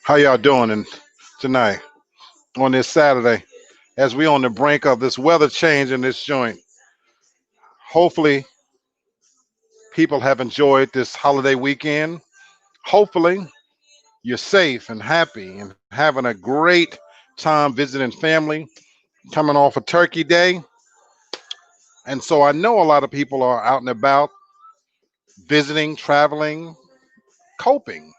How y'all doing tonight on this Saturday as we on the brink of this weather change in this joint? Hopefully, people have enjoyed this holiday weekend. Hopefully, you're safe and happy and having a great time visiting family, coming off a turkey day. And so I know a lot of people are out and about visiting, traveling, coping.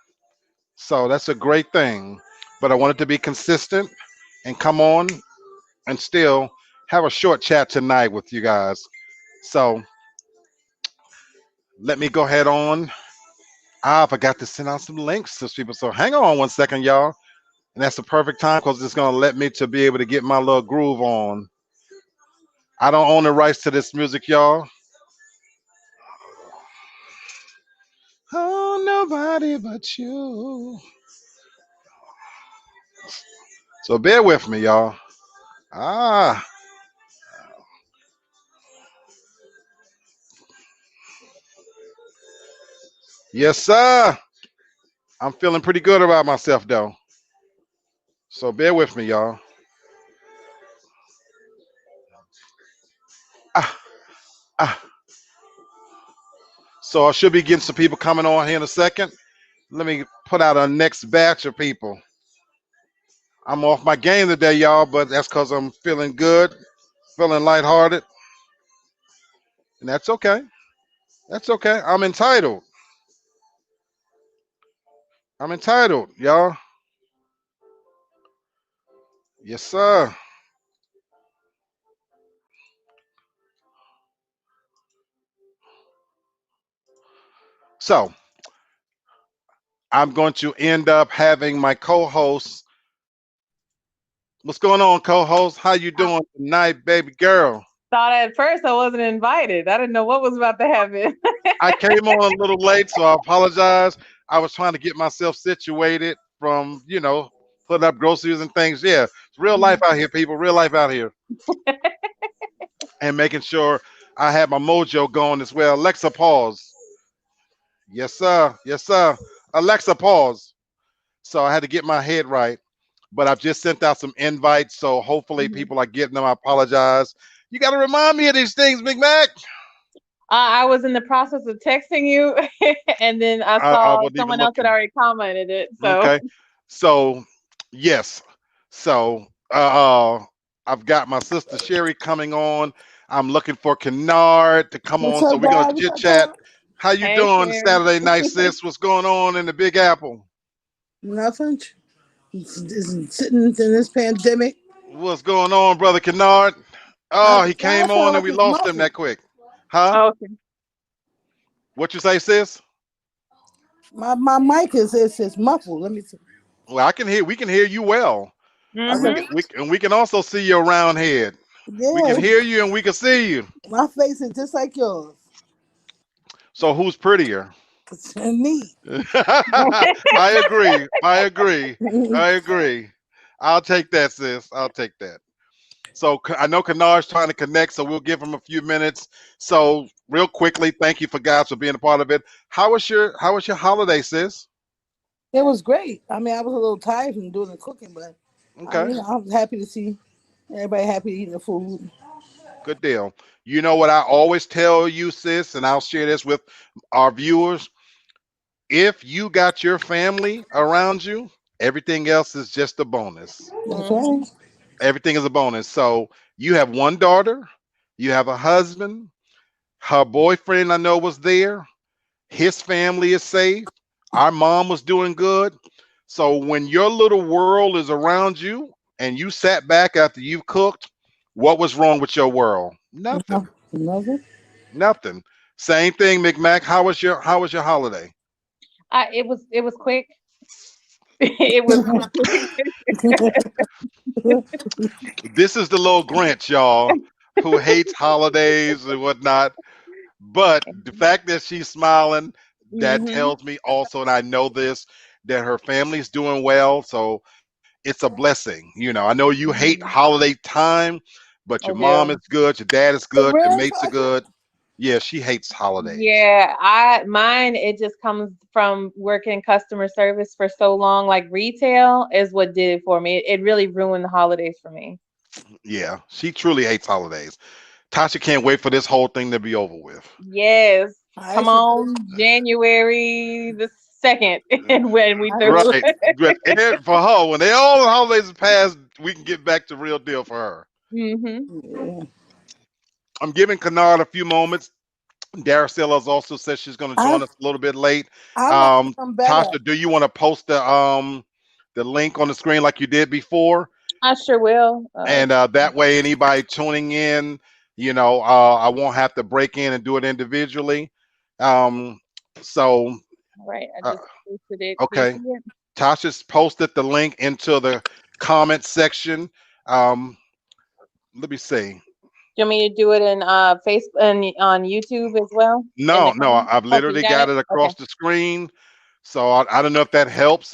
So that's a great thing. But I wanted to be consistent and come on and still have a short chat tonight with you guys. So let me go ahead on. I forgot to send out some links to people. So hang on one second, y'all. And that's the perfect time because it's gonna let me to be able to get my little groove on. I don't own the rights to this music, y'all. Oh, nobody but you. So bear with me, y'all. Ah, yes, sir. I'm feeling pretty good about myself, though. So bear with me, y'all. Ah, ah. So I should be getting some people coming on here in a second. Let me put out a next batch of people. I'm off my game today, y'all, but that's because I'm feeling good, feeling lighthearted, and that's okay. That's okay. I'm entitled. I'm entitled, y'all. Yes, sir. So I'm going to end up having my co-host. What's going on, co-host? How you doing tonight, baby girl? Thought at first I wasn't invited. I didn't know what was about to happen. I came on a little late, so I apologize. I was trying to get myself situated from, putting up groceries and things. Yeah, it's real life out here, people. Real life out here. And making sure I had my mojo going as well. Alexa, pause. Yes, sir. Yes, sir. Alexa, pause. So I had to get my head right. But I've just sent out some invites, so hopefully Mhm. people are getting them. I apologize. You got to remind me of these things, Big Mac. I was in the process of texting you, and then I I saw wasn't even someone else had looking. already commented it. So, Okay. So, yes. So, I've got my sister Sherry coming on. I'm looking for Kennard to come What's on. So up, we're gonna guys? What's chit up, chat. y'all? How you hey, doing Sherry. Saturday night, sis? What's going on in the Big Apple? Nothing. It's sitting in this pandemic. What's going on, brother Kennard? I, Oh, he I came sound on and like we it's lost him muffled. that quick. Huh? Okay. What you say, sis? My mic is muffled. Let me see. Well, I can hear. We can hear you well, and we Okay. Mhm. can. We can also see your round head. We can Yeah, hear you and we can see you. my face is just like yours. So who's prettier? It's me. I agree. I agree. I agree. I'll take that, sis. I'll take that. So I know Kennard's trying to connect, so we'll give him a few minutes. So real quickly, thank you for guys for being a part of it. How was your holiday, sis? It was great. I mean, I was a little tired from doing the cooking, but Okay, I was happy to see everybody happy eating the food. good deal. You know what I always tell you, sis, and I'll share this with our viewers. If you got your family around you, everything else is just a bonus. That's Mhm. right. Everything is a bonus. So you have one daughter, you have a husband, her boyfriend I know was there, his family is safe, our mom was doing good. So when your little world is around you and you sat back after you've cooked, what was wrong with your world? Nothing. Nothing. Nothing. Same thing, McMac. How was your holiday? It was quick. It was This is the little Grinch, y'all, who hates holidays and whatnot. But the fact that she's smiling, that Mhm. tells me also, and I know this, that her family's doing well. So it's a blessing. I know you hate Mhm. holiday time, but I your mom do. is good, your dad is The good, your real mates are talk. good. Yeah, she hates holidays. Yeah, mine it just comes from working in customer service for so long. Like retail is what did it for me. It really ruined the holidays for me. Yeah, she truly hates holidays. Tasha can't wait for this whole thing to be over with. Yes. I Come used to do. on, January the 2nd, and when we I through. used Right. But for her, when they all the holidays pass, we can get back to real deal for her. Hmm. yeah. I'm giving Kennard a few moments. Daracella has also said she's going to I join us a little bit late. I like Um, them better. Tasha, do you want to post the link on the screen like you did before? I sure will. And that way, anybody tuning in, I won't have to break in and do it individually. Um, so, All right, I uh, just posted it. Do you see okay, it? Tasha's posted the link into the comment section. Um, Let me see. Do you want me to do it in Facebook and on YouTube as well? In the No, no, comments? I've Okay, you literally got got it? it Okay. across the screen. So I don't know if that helps.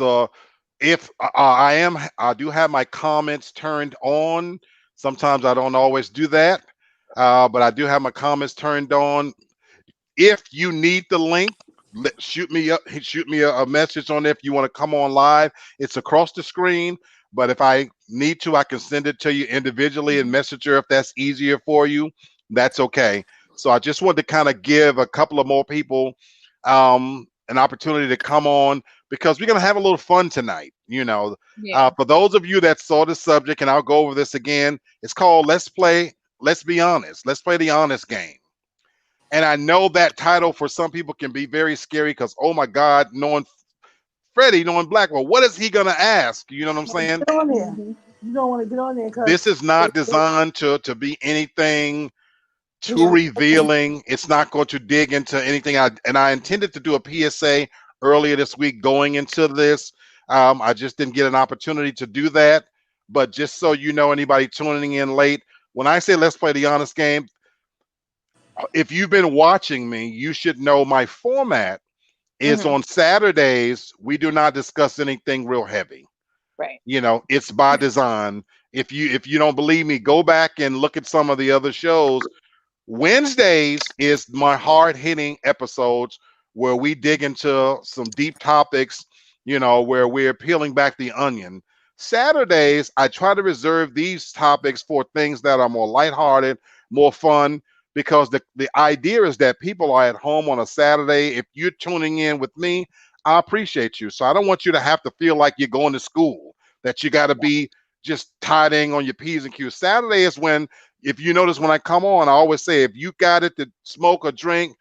If I do have my comments turned on. Sometimes I don't always do that, but I do have my comments turned on. If you need the link, shoot me a message on it if you want to come on live. It's across the screen, but if I need to, I can send it to you individually in Messenger if that's easier for you. That's okay. So I just wanted to kind of give a couple of more people an opportunity to come on because we're going to have a little fun tonight. Yeah. For those of you that saw the subject, and I'll go over this again, it's called Let's Play. Let's be honest. Let's play the honest game. And I know that title for some people can be very scary because, oh my God, knowing Freddie, knowing Blackwell, what is he going to ask? You know what I'm saying? Get on there. Hmm. You don't want to get on there because This is not designed to be anything too yeah. revealing. It's not going to dig into anything. I intended to do a PSA earlier this week going into this. I just didn't get an opportunity to do that. But just so you know, anybody tuning in late, when I say let's play the honest game, if you've been watching me, you should know my format is Hmm. on Saturdays. We do not discuss anything real heavy. Right. It's by design. If you don't believe me, go back and look at some of the other shows. Wednesdays is my hard hitting episodes where we dig into some deep topics, where we're peeling back the onion. Saturdays, I try to reserve these topics for things that are more lighthearted, more fun, because the idea is that people are at home on a Saturday. If you're tuning in with me, I appreciate you. So I don't want you to have to feel like you're going to school, that you got to be just tied in on your P's and Q's. Saturday is when, if you notice when I come on, I always say, if you got it to smoke or drink,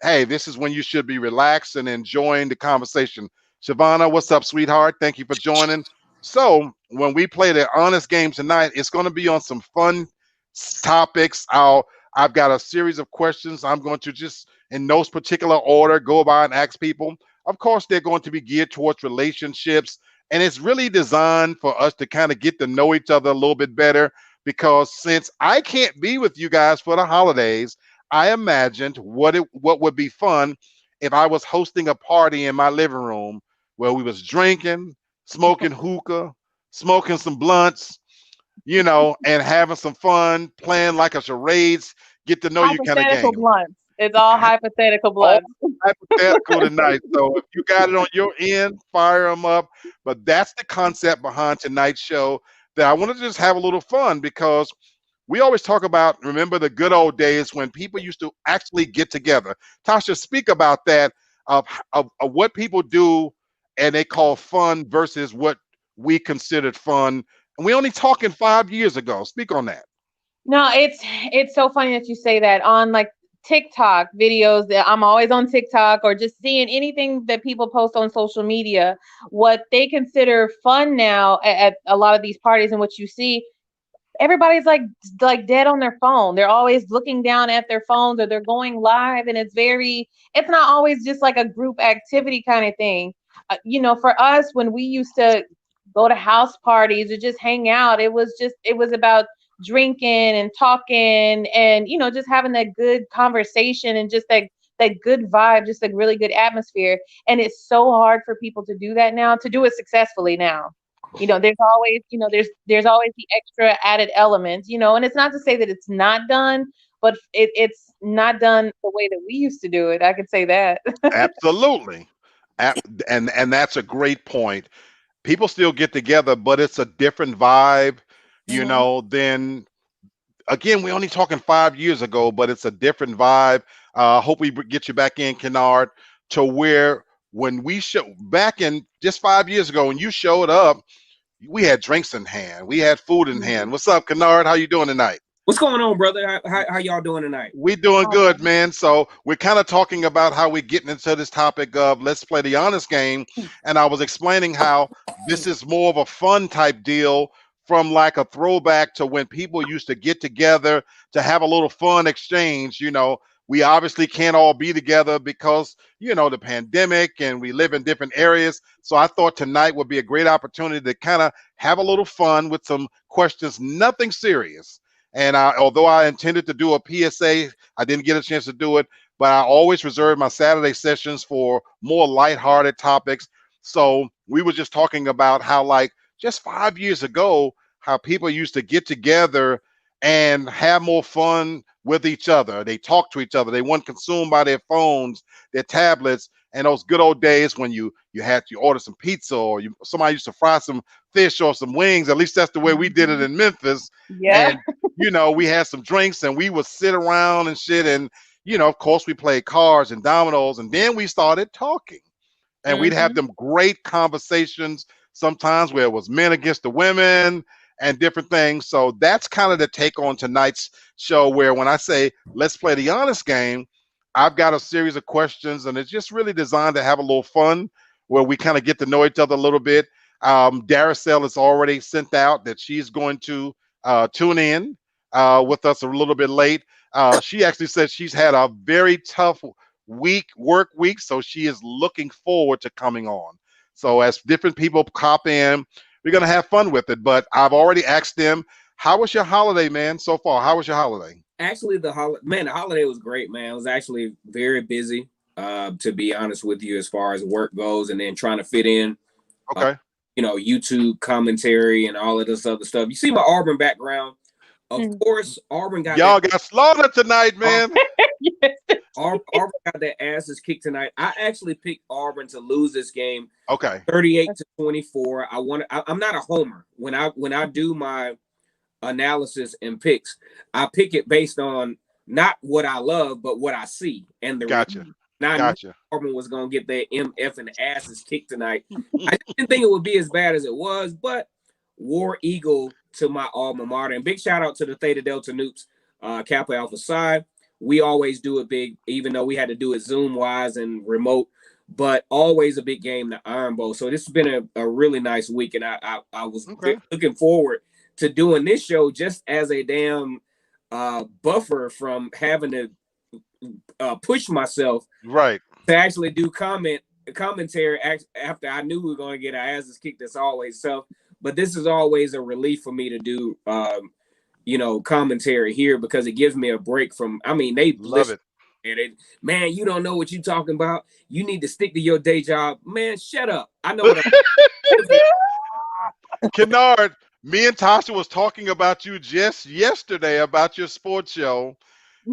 hey, this is when you should be relaxed and enjoying the conversation. Shavana, what's up, sweetheart? Thank you for joining. So when we play the honest game tonight, it's going to be on some fun topics. I've got a series of questions. I'm going to just, in no particular order, go by and ask people. Of course, they're going to be geared towards relationships, and it's really designed for us to kind of get to know each other a little bit better. Because since I can't be with you guys for the holidays, I imagined what would be fun if I was hosting a party in my living room where we was drinking, smoking hookah, smoking some blunts, and having some fun, playing like a charades, get to know you kind of Hypothetical game. blunts. It's all hypothetical All blunts. hypothetical tonight. So if you got it on your end, fire them up. But that's the concept behind tonight's show, that I want to just have a little fun because we always talk about, remember the good old days when people used to actually get together. Tasha, speak about that, of what people do and they call fun versus what we considered fun. And we only talking 5 years ago. Speak on that. No, it's so funny that you say that. On like TikTok videos, that I'm always on TikTok or just seeing anything that people post on social media, what they consider fun now at a lot of these parties, and what you see, everybody's like dead on their phone. They're always looking down at their phones, or they're going live, and it's not always just like a group activity kind of thing. For us, when we used to go to house parties or just hang out, it was about drinking and talking, and just having that good conversation, and just that good vibe, just a really good atmosphere. And it's so hard for people to do that now, to do it successfully now. There's always the extra added element, and it's not to say that it's not done, but it's not done the way that we used to do it. I could say that. Absolutely. And that's a great point. People still get together, but it's a different vibe, Mhm. than again, we're only talking 5 years ago, but it's a different vibe. Hope we get you back in, Kennard, to where when we show back in just 5 years ago, when you showed up, we had drinks in hand, we had food in hand. What's up, Kennard? How you doing tonight? What's going on, brother? How y'all doing tonight? We doing All good, right. man. So we're kind of talking about how we're getting into this topic of let's play the honest game. And I was explaining how this is more of a fun type deal from like a throwback to when people used to get together to have a little fun exchange. We obviously can't all be together because, the pandemic and we live in different areas. So I thought tonight would be a great opportunity to kind of have a little fun with some questions, nothing serious. And although I intended to do a PSA, I didn't get a chance to do it. But I always reserve my Saturday sessions for more lighthearted topics. So we were just talking about how, like, just 5 years ago, how people used to get together and have more fun with each other. They talk to each other. They weren't consumed by their phones, their tablets, and those good old days when you had to order some pizza or somebody used to fry some fish or some wings. At least that's the way we did it in Memphis. Yeah. And we had some drinks and we would sit around and shit. And, of course, we played cards and dominoes. And then we started talking. And we'd have Mhm. them great conversations sometimes where it was men against the women and different things. So that's kind of the take on tonight's show, where when I say, let's play the honest game, I've got a series of questions and it's just really designed to have a little fun where we kind of get to know each other a little bit. Daracel has already sent out that she's going to tune in with us a little bit late. She actually said she's had a very tough work week, so she is looking forward to coming on. So as different people pop in, we're gonna have fun with it. But I've already asked them, how was your holiday, man, so far? How was your holiday? Actually, the holiday was great, man. It was actually very busy, to be honest with you, as far as work goes, and then trying to fit in, uh, Okay. YouTube commentary and all of this other stuff. You see my Auburn background. Of Mm. course, Auburn got Y'all that. got slaughtered tonight, man. Yes. Auburn got their asses kicked tonight. I actually picked Auburn to lose this game, Okay. 38-24. I'm not a homer when I do my analysis and picks. I pick it based on not what I love, but what I see. And Gotcha. I knew Gotcha. Auburn was gonna get their MF and asses kicked tonight. I didn't think it would be as bad as it was, but War Eagle to my alma mater. And big shout out to the Theta Delta Noops, Kappa Alpha Psi. We always do it big, even though we had to do it Zoom wise and remote, but always a big game, the Iron Bowl. So this has been a really nice week, and I was Okay. looking forward to doing this show just as a damn buffer from having to push myself Right. to actually do commentary after I knew we were going to get our asses kicked as always. So, but this is always a relief for me to do, commentary here because it gives me a break from. I mean, they Love listen. it. Man, you don't know what you're talking about. You need to stick to your day job. Man, shut up. I know what I'm. Kennard, me and Tasha was talking about you just yesterday about your sports show.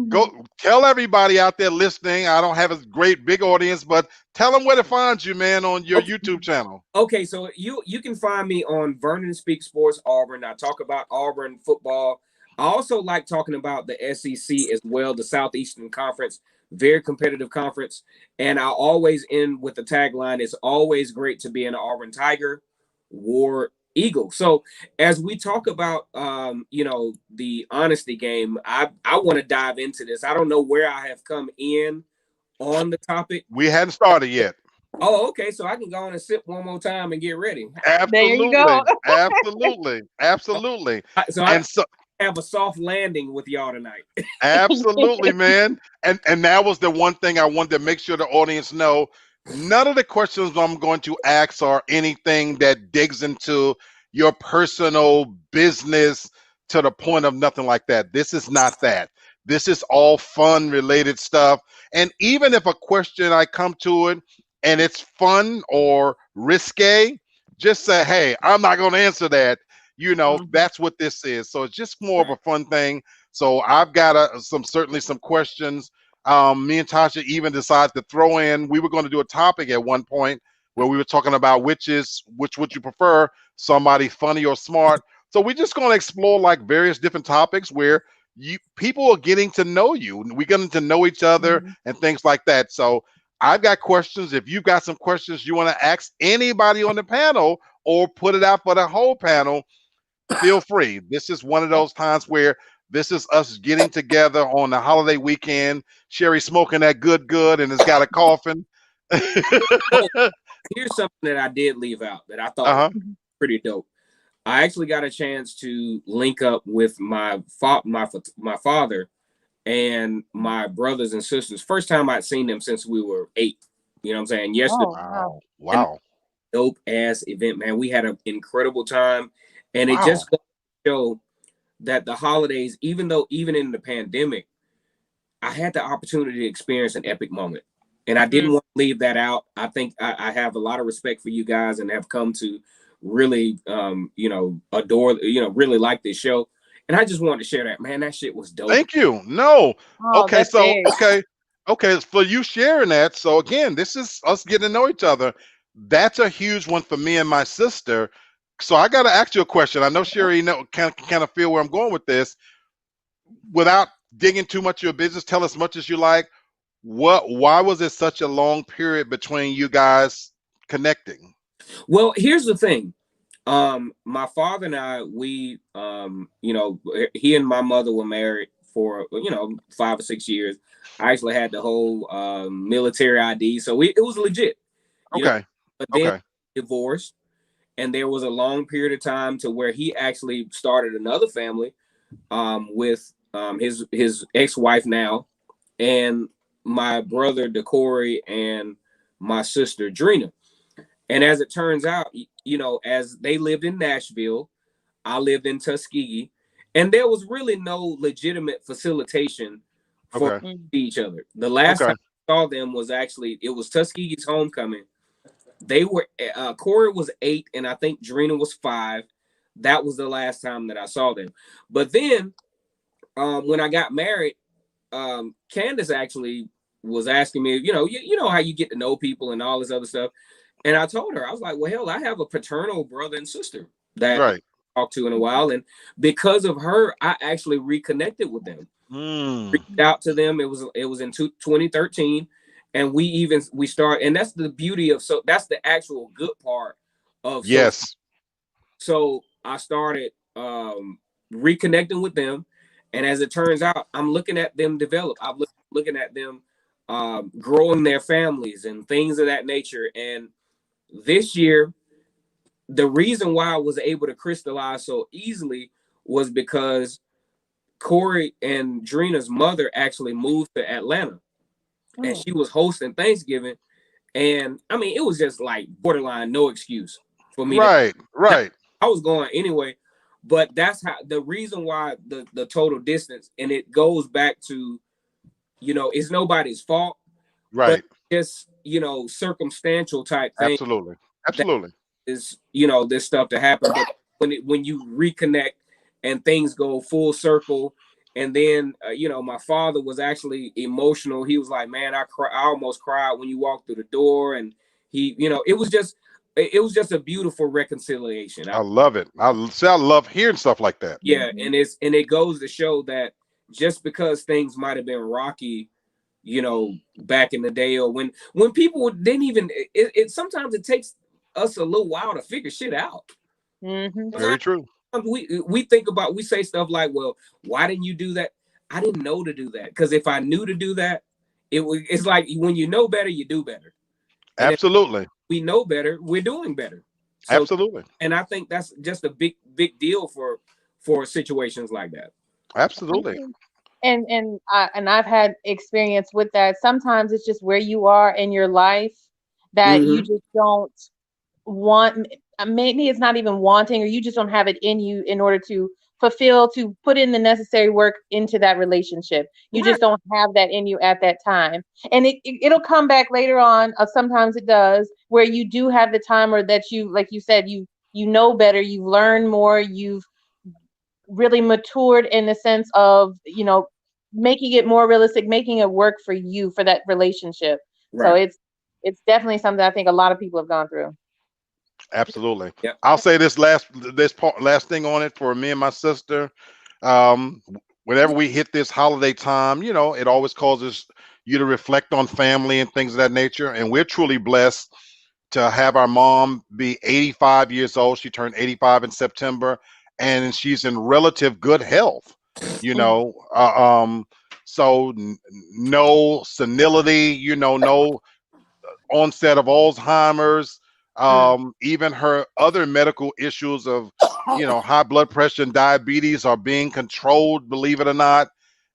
Go tell everybody out there listening. I don't have a great big audience, but tell them where to find you, man, on your YouTube channel. Okay, so you can find me on Vernon Speak Sports Auburn. I talk about Auburn football. I also like talking about the SEC as well, the Southeastern Conference, very competitive conference. And I always end with the tagline, it's always great to be an Auburn Tiger, War Eagle. So as we talk about the honesty game, I want to dive into this. I don't know where I have come in on the topic. We hadn't started yet. Oh, okay. So I can go on and sip one more time and get ready. There you Absolutely. go. Absolutely. Absolutely. So I And so have a soft landing with y'all tonight. absolutely, man. And that was the one thing I wanted to make sure the audience know. None of the questions I'm going to ask are anything that digs into your personal business to the point of nothing like that. This is not that. This is all fun related stuff. And even if a question I come to it and it's fun or risque, just say, hey, I'm not going to answer that. Mhm. that's what this is. So it's just more of a fun thing. So I've got certainly some questions. Me and Tasha even decided to throw in. We were going to do a topic at one point where we were talking about which would you prefer, somebody funny or smart. So we're just going to explore like various different topics where people are getting to know you. We're getting to know each other Mhm. and things like that. So I've got questions. If you've got some questions you want to ask anybody on the panel or put it out for the whole panel, feel free. This is one of those times where this is us getting together on the holiday weekend. Sherry smoking that good and has got a coffin. Oh, here's something that I did leave out that I thought was Uh-huh. pretty dope. I actually got a chance to link up with my father and my brothers and sisters. First time I'd seen them since we were 8. You know what I'm saying? Yesterday, Oh, wow. Wow. dope ass event, man. We had an incredible time, and it Wow. just goes to show that the holidays, even in the pandemic, I had the opportunity to experience an epic moment. And I didn't Mhm. want to leave that out. I think I have a lot of respect for you guys and have come to really, adore, really like this show. And I just wanted to share that, man. That shit was dope. Thank you. No. Oh, Okay, that's so big. okay, for you sharing that. So again, this is us getting to know each other. That's a huge one for me and my sister. So I got to ask you a question. I know Sherry can kind of feel where I'm going with this. Without digging too much of your business, tell as much as you like. Why was it such a long period between you guys connecting? Well, here's the thing. My father and I, he and my mother were married for 5 or 6 years. I actually had the whole military ID, so it was legit, you know. Okay. But then Okay. divorced, and there was a long period of time to where he actually started another family with his ex-wife now, and my brother Decory and my sister Drina. And as it turns out, as they lived in Nashville, I lived in Tuskegee, and there was really no legitimate facilitation for Okay. Mhm. each other. The last Okay. time I saw them it was Tuskegee's homecoming. They were Corey was 8, and I think Drina was 5. That was the last time that I saw them. But then when I got married, Candace actually was asking me, you know how you get to know people and all this other stuff. And I told her, I was like, well, hell, I have a paternal brother and sister that I Right. talked to in a while. And because of her, I actually reconnected with them, Mm. reached out to them. It was in 2013. And we start, and that's the beauty of, so that's the actual good part of social. Yes. So I started reconnecting with them. And as it turns out, I'm looking at them develop. I'm looking at them growing their families and things of that nature. And this year, the reason why I was able to crystallize so easily was because Corey and Drina's mother actually moved to Atlanta, and Oh. she was hosting Thanksgiving. And I mean, it was just like borderline no excuse for me to. Right. Right. I was going anyway, but that's how the reason why the total distance, and it goes back to, it's nobody's fault, but Right. just circumstantial type thing Absolutely. that Absolutely. is this stuff to happen. But when you reconnect and things go full circle, and then my father was actually emotional. He was like, man, I almost cried when you walked through the door. And he, it was just a beautiful reconciliation. I love it. I love hearing stuff like that. Yeah, Mhm. and it goes to show that just because things might have been rocky, back in the day, or when people didn't even, sometimes it takes us a little while to figure shit out. Mhm. Very true. We say stuff like, well, why didn't you do that? I didn't know to do that, because if I knew to do that, it's like when you know better, you do better. And if Absolutely. we know better, we're doing better. So, Absolutely. and I think that's just a big deal for situations like that. Absolutely. And I've had experience with that. Sometimes it's just where you are in your life that you Mm-hmm. just don't want. Maybe it's not even wanting, or you just don't have it in you in order to put in the necessary work into that relationship. You Right. just don't have that in you at that time, and it'll come back later on. Sometimes it does, where you do have the time, or that you, like you said, you know better, you've learned more, you've really matured in the sense of, making it more realistic, making it work for you for that relationship. So Right. it's definitely something I think a lot of people have gone through. Absolutely. Yep. I'll say this last thing on it for me and my sister. Um, Whenever we hit this holiday time, it always causes you to reflect on family and things of that nature. And we're truly blessed to have our mom be 85 years old. She turned 85 in September, and she's in relative good health. You know, so no senility. No onset of Alzheimer's, even her other medical issues of, high blood pressure and diabetes are being controlled, believe it or not.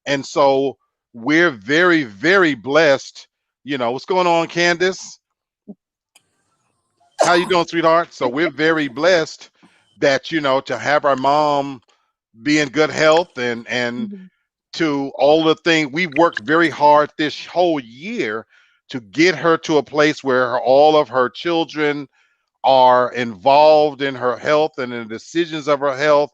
And so we're very, very blessed. What's going on, Candace? How you doing, sweetheart? So we're very blessed that, to have our mom be in good health and to all the things we worked very hard this whole year to get her to a place where all of her children are involved in her health and in the decisions of her health.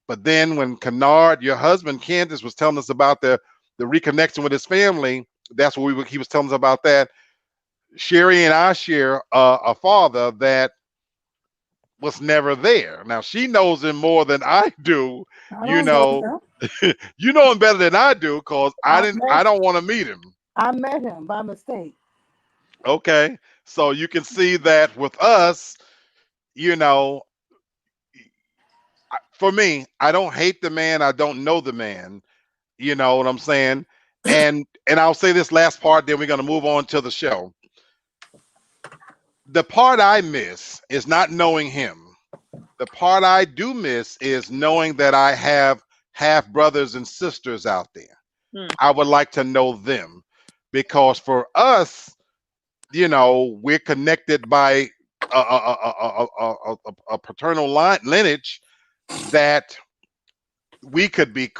But then when Kennard, your husband, Candace, was telling us about the reconnection with his family, that's what he was telling us about that. Sherry and I share a father that was never there. Now she knows him more than I do. I You don't know know, him. you know him better than I do because I don't want to meet him. I met him by mistake. Okay. So you can see that with us, you know, for me, I don't hate the man. I don't know the man. You know what I'm saying? And I'll say this last part, then we're going to move on to the show. The part I miss is not knowing him. The part I do miss is knowing that I have half brothers and sisters out there. I would like to know them because for us, we're connected by a paternal lineage that we could be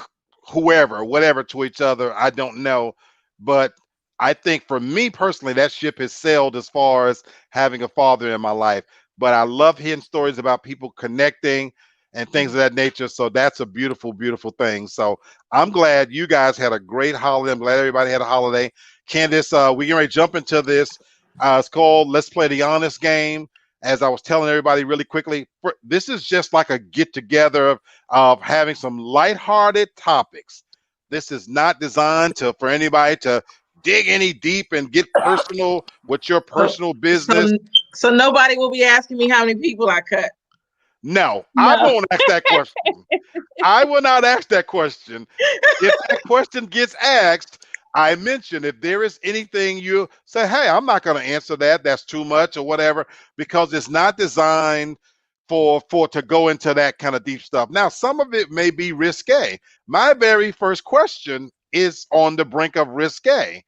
whoever, whatever to each other. I don't know. But I think for me personally, that ship has sailed as far as having a father in my life. But I love hearing stories about people connecting and things of that nature. So that's a beautiful, beautiful thing. So I'm glad you guys had a great holiday. I'm glad everybody had a holiday. Candace, we can ready to jump into this. It's called Let's Play the Honest Game. As I was telling everybody really quickly, this is just like a get together of having some lighthearted topics. This is not designed for anybody to dig any deep and get personal with your personal business. So nobody will be asking me how many people I cut. No, I won't ask that question. I will not ask that question. If that question gets asked, I mention if there is anything you say, hey, I'm not going to answer that. That's too much or whatever, because it's not designed for to go into that kind of deep stuff. Now, some of it may be risque. My very first question is on the brink of risque,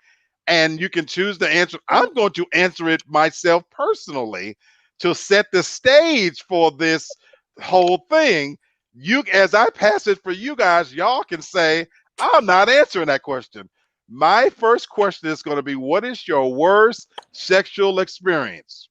and you can choose to answer. I'm going to answer it myself personally to set the stage for this whole thing. As I pass it for you guys, y'all can say, I'm not answering that question. My first question is going to be, what is your worst sexual experience?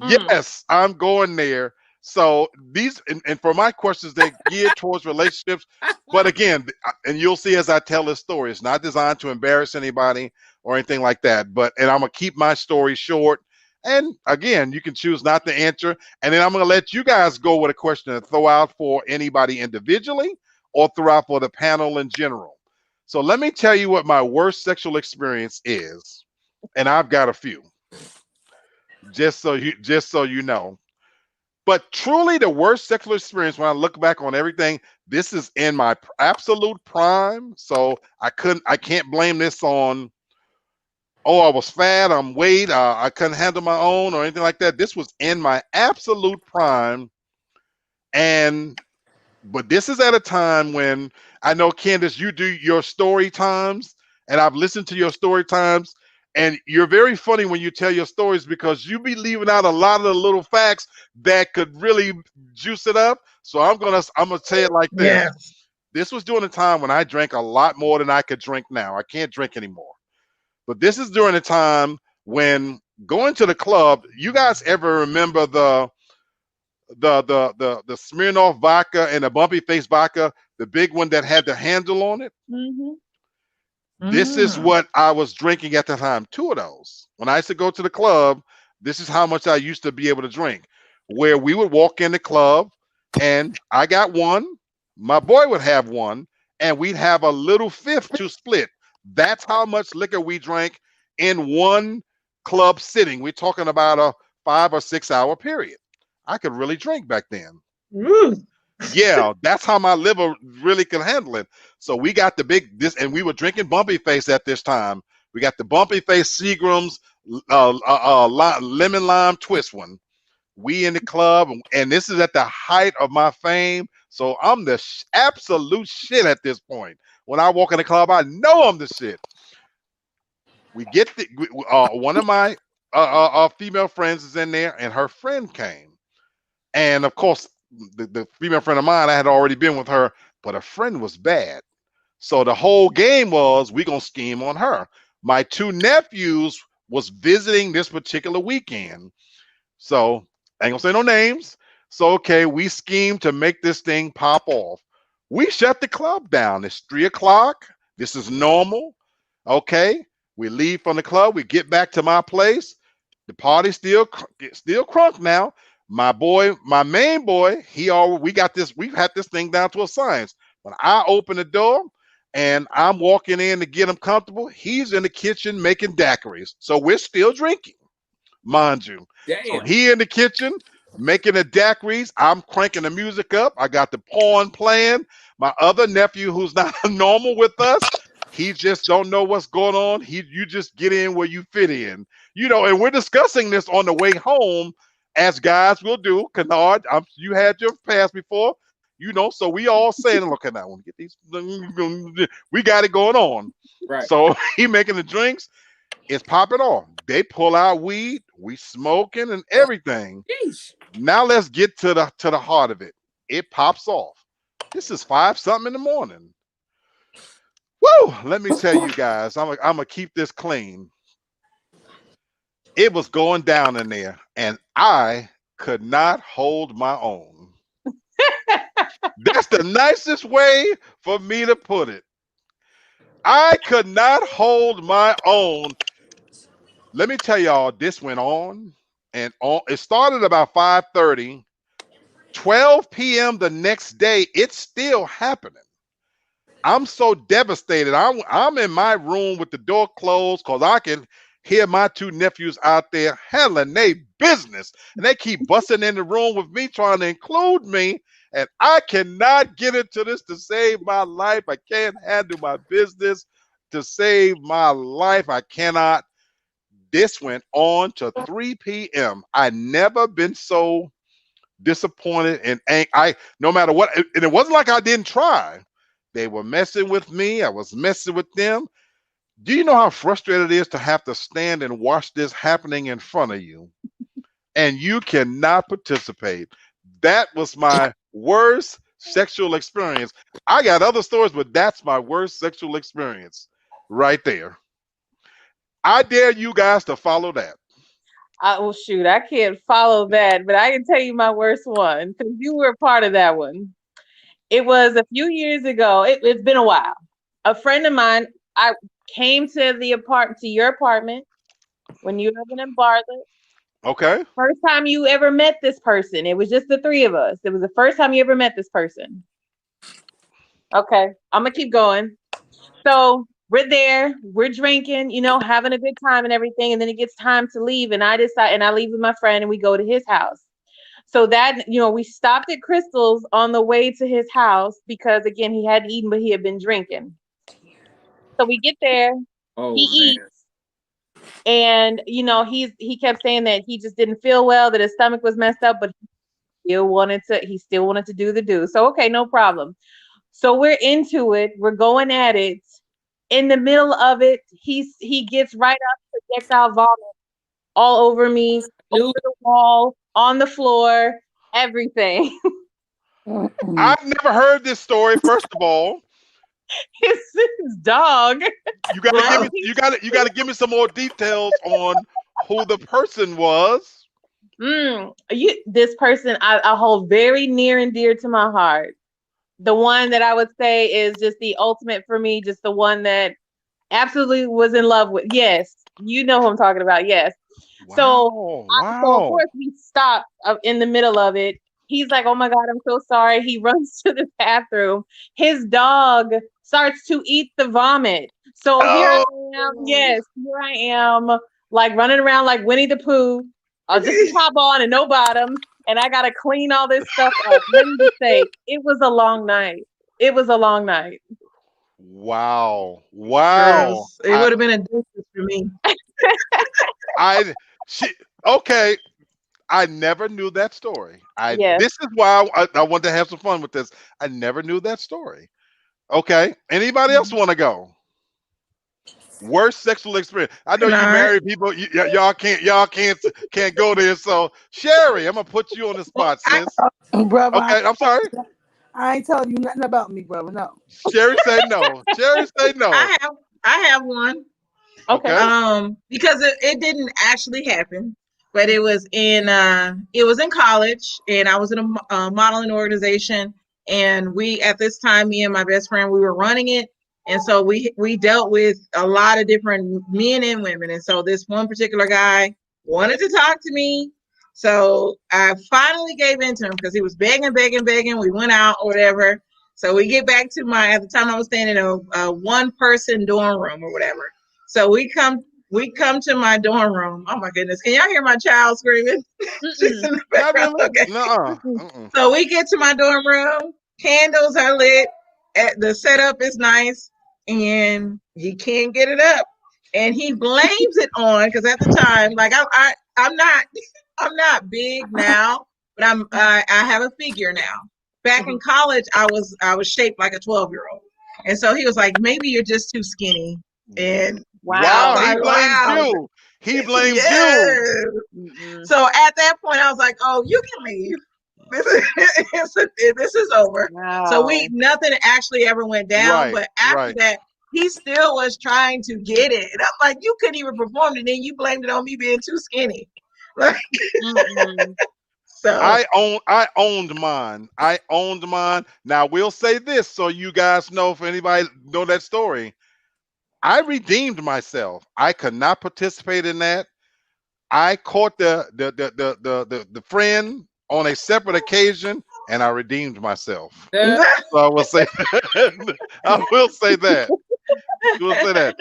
Yes, I'm going there. So these, and for my questions, they're geared towards relationships. But again, and you'll see as I tell this story, it's not designed to embarrass anybody or anything like that. And I'm going to keep my story short. And again, you can choose not to answer. And then I'm going to let you guys go with a question and throw out for anybody individually or throw out for the panel in general. So let me tell you what my worst sexual experience is, and I've got a few, just so you know. But truly, the worst sexual experience when I look back on everything, this is in my absolute prime. So I can't blame this on, oh, I was fat, I'm weight, I couldn't handle my own or anything like that. This was in my absolute prime, but this is at a time when I know, Candace, you do your story times, and I've listened to your story times, and you're very funny when you tell your stories because you be leaving out a lot of the little facts that could really juice it up. So I'm gonna say it like this. Yes. This was during a time when I drank a lot more than I could drink now. I can't drink anymore. But this is during a time when going to the club, you guys ever remember the the Smirnoff vodka and the bumpy face vodka, the big one that had the handle on it. Hmm. This is what I was drinking at the time. 2 of those. When I used to go to the club, this is how much I used to be able to drink. Where we would walk in the club and I got one, my boy would have one, and we'd have a little fifth to split. That's how much liquor we drank in one club sitting. We're talking about a 5 or 6 hour period. I could really drink back then. Yeah, that's how my liver really could handle it. So we got the and we were drinking Bumpy Face at this time. We got the Bumpy Face Seagram's lemon lime twist one. We in the club, and this is at the height of my fame. So I'm the absolute shit at this point. When I walk in the club, I know I'm the shit. We get one of my female friends is in there, and her friend came, and of course, the female friend of mine, I had already been with her, but her friend was bad. So the whole game was we gonna scheme on her. My 2 nephews was visiting this particular weekend, so I ain't gonna say no names. So okay, we schemed to make this thing pop off. We shut the club down. It's 3 o'clock. This is normal. Okay, we leave from the club. We get back to my place. The party's still crunk now. My boy, my main boy, we got this. We've had this thing down to a science. When I open the door and I'm walking in to get him comfortable, he's in the kitchen making daiquiris. So we're still drinking, mind you. Damn. So he in the kitchen making the daiquiris. I'm cranking the music up. I got the porn playing. My other nephew, who's not normal with us, he just don't know what's going on. You just get in where you fit in, and we're discussing this on the way home, as guys will do. Kennard, you had your past before, so we all saying, look, I want to get these, we got it going on. Right. So he making the drinks, it's popping off. They pull out weed, we smoking and everything. Yeesh. Now let's get to the heart of it. It pops off. This is 5-something in the morning. Woo! Let me tell you guys, I'm gonna keep this clean. It was going down in there, and I could not hold my own. That's the nicest way for me to put it. I could not hold my own. Let me tell y'all, this went on and on. It started about 5:30, 12 p.m. the next day. It's still happening. I'm so devastated. I'm in my room with the door closed because I can hear my 2 nephews out there handling their business, and they keep busting in the room with me, trying to include me, and I cannot get into this to save my life. I can't handle my business to save my life. I cannot. This went on to 3 p.m. I never been so disappointed and no matter what, and it wasn't like I didn't try. They were messing with me. I was messing with them. Do you know how frustrated it is to have to stand and watch this happening in front of you, and you cannot participate? That was my worst sexual experience. I got other stories, but that's my worst sexual experience right there. I dare you guys to follow that. Oh shoot, I can't follow that, but I can tell you my worst one because you were a part of that one. It was a few years ago. It's been a while. A friend of mine, I came to your apartment when you were living in Bartlett. Okay. First time you ever met this person. It was just the 3 of us. It was the first time you ever met this person. Okay, I'm gonna keep going. So we're there, we're drinking, having a good time and everything. And then it gets time to leave. And I leave with my friend and we go to his house. So that, we stopped at Crystal's on the way to his house because, again, he hadn't eaten, but he had been drinking. So we get there, he eats, and, he kept saying that he just didn't feel well, that his stomach was messed up, but he still wanted to do the do. So, okay, no problem. So we're into it. We're going at it. In the middle of it, he gets right up, projectile vomit all over me, over the wall, on the floor, everything. I've never heard this story. First of all, his dog. You gotta give me some more details on who the person was. This person I hold very near and dear to my heart. The one that I would say is just the ultimate for me, just the one that absolutely was in love with. Yes, you know who I'm talking about. Yes. So, Wow. so of Wow. course we stopped in the middle of it. He's like, "Oh my God, I'm so sorry." He runs to the bathroom. His dog starts to eat the vomit. So here I Oh. am. Yes, here I am, like running around like Winnie the Pooh, just a top on and no bottoms, and I gotta clean all this stuff up. Let me just say, it was a long night. It was a long night. Wow. Wow. Girls, it would have been a distance for me. I she okay. I never knew that story. Yes. This is why I wanted to have some fun with this. I never knew that story. Okay. Anybody else want to go? Worst sexual experience. I know Can you I? married people. Y'all can't go there. So Sherry, I'm gonna put you on the spot, sis. Brother, Okay. I'm sorry. I ain't telling you nothing about me, brother. No. Sherry say no. Sherry say no. I have one. Okay. Okay. Because it didn't actually happen, but it was in college, and I was in a modeling organization, and we at this time, me and my best friend, we were running it, and so we dealt with a lot of different men and women, and so this one particular guy wanted to talk to me, so I finally gave in to him because he was begging, begging, begging. We went out or whatever. So we get back to at the time I was staying in a one person dorm room or whatever. So we come to my dorm room. Oh my goodness. Can y'all hear my child screaming? She's in the Not background. really. Okay. Nuh-uh. So we get to my dorm room. Candles are lit. The setup is nice. And he can't get it up. And he blames it on, because at the time, like I'm not big now, but I have a figure now. Back in college, I was shaped like a 12-year-old. And so he was like, maybe you're just too skinny. And Wow. I'm He like, blames wow. you. He blames Yes. you. Mm-mm. So at that point, I was like, oh, you can leave. This is over. Wow. So nothing actually ever went down. Right. But after Right. that, he still was trying to get it. And I'm like, you couldn't even perform, and then you blamed it on me being too skinny. Like, Mm-mm. so I owned mine. I owned mine. Now we'll say this so you guys know, if anybody know that story. I redeemed myself. I could not participate in that. I caught the friend on a separate occasion, and I redeemed myself. Uh, So I will say I will say that. We'll say that.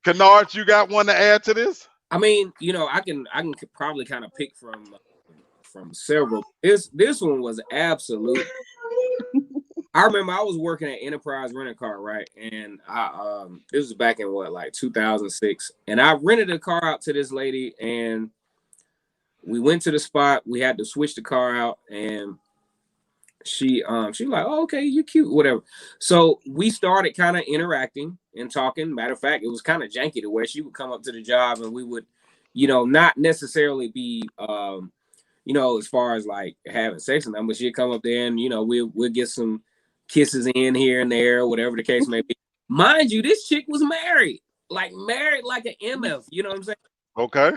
Kennard, you got one to add to this? I mean, I can probably kind of pick from several. This one was absolute. I remember I was working at Enterprise Rent a Car, right? And this was back in like 2006, and I rented a car out to this lady, and we went to the spot. We had to switch the car out, and she was like, "Oh, okay, you cute, whatever." So we started kind of interacting and talking. Matter of fact, it was kind of janky to where she would come up to the job, and we would, not necessarily be, as far as like having sex and that, but she'd come up there and we'll get some kisses in here and there, whatever the case may be. Mind you, this chick was married like an MF. You know what I'm saying? Okay.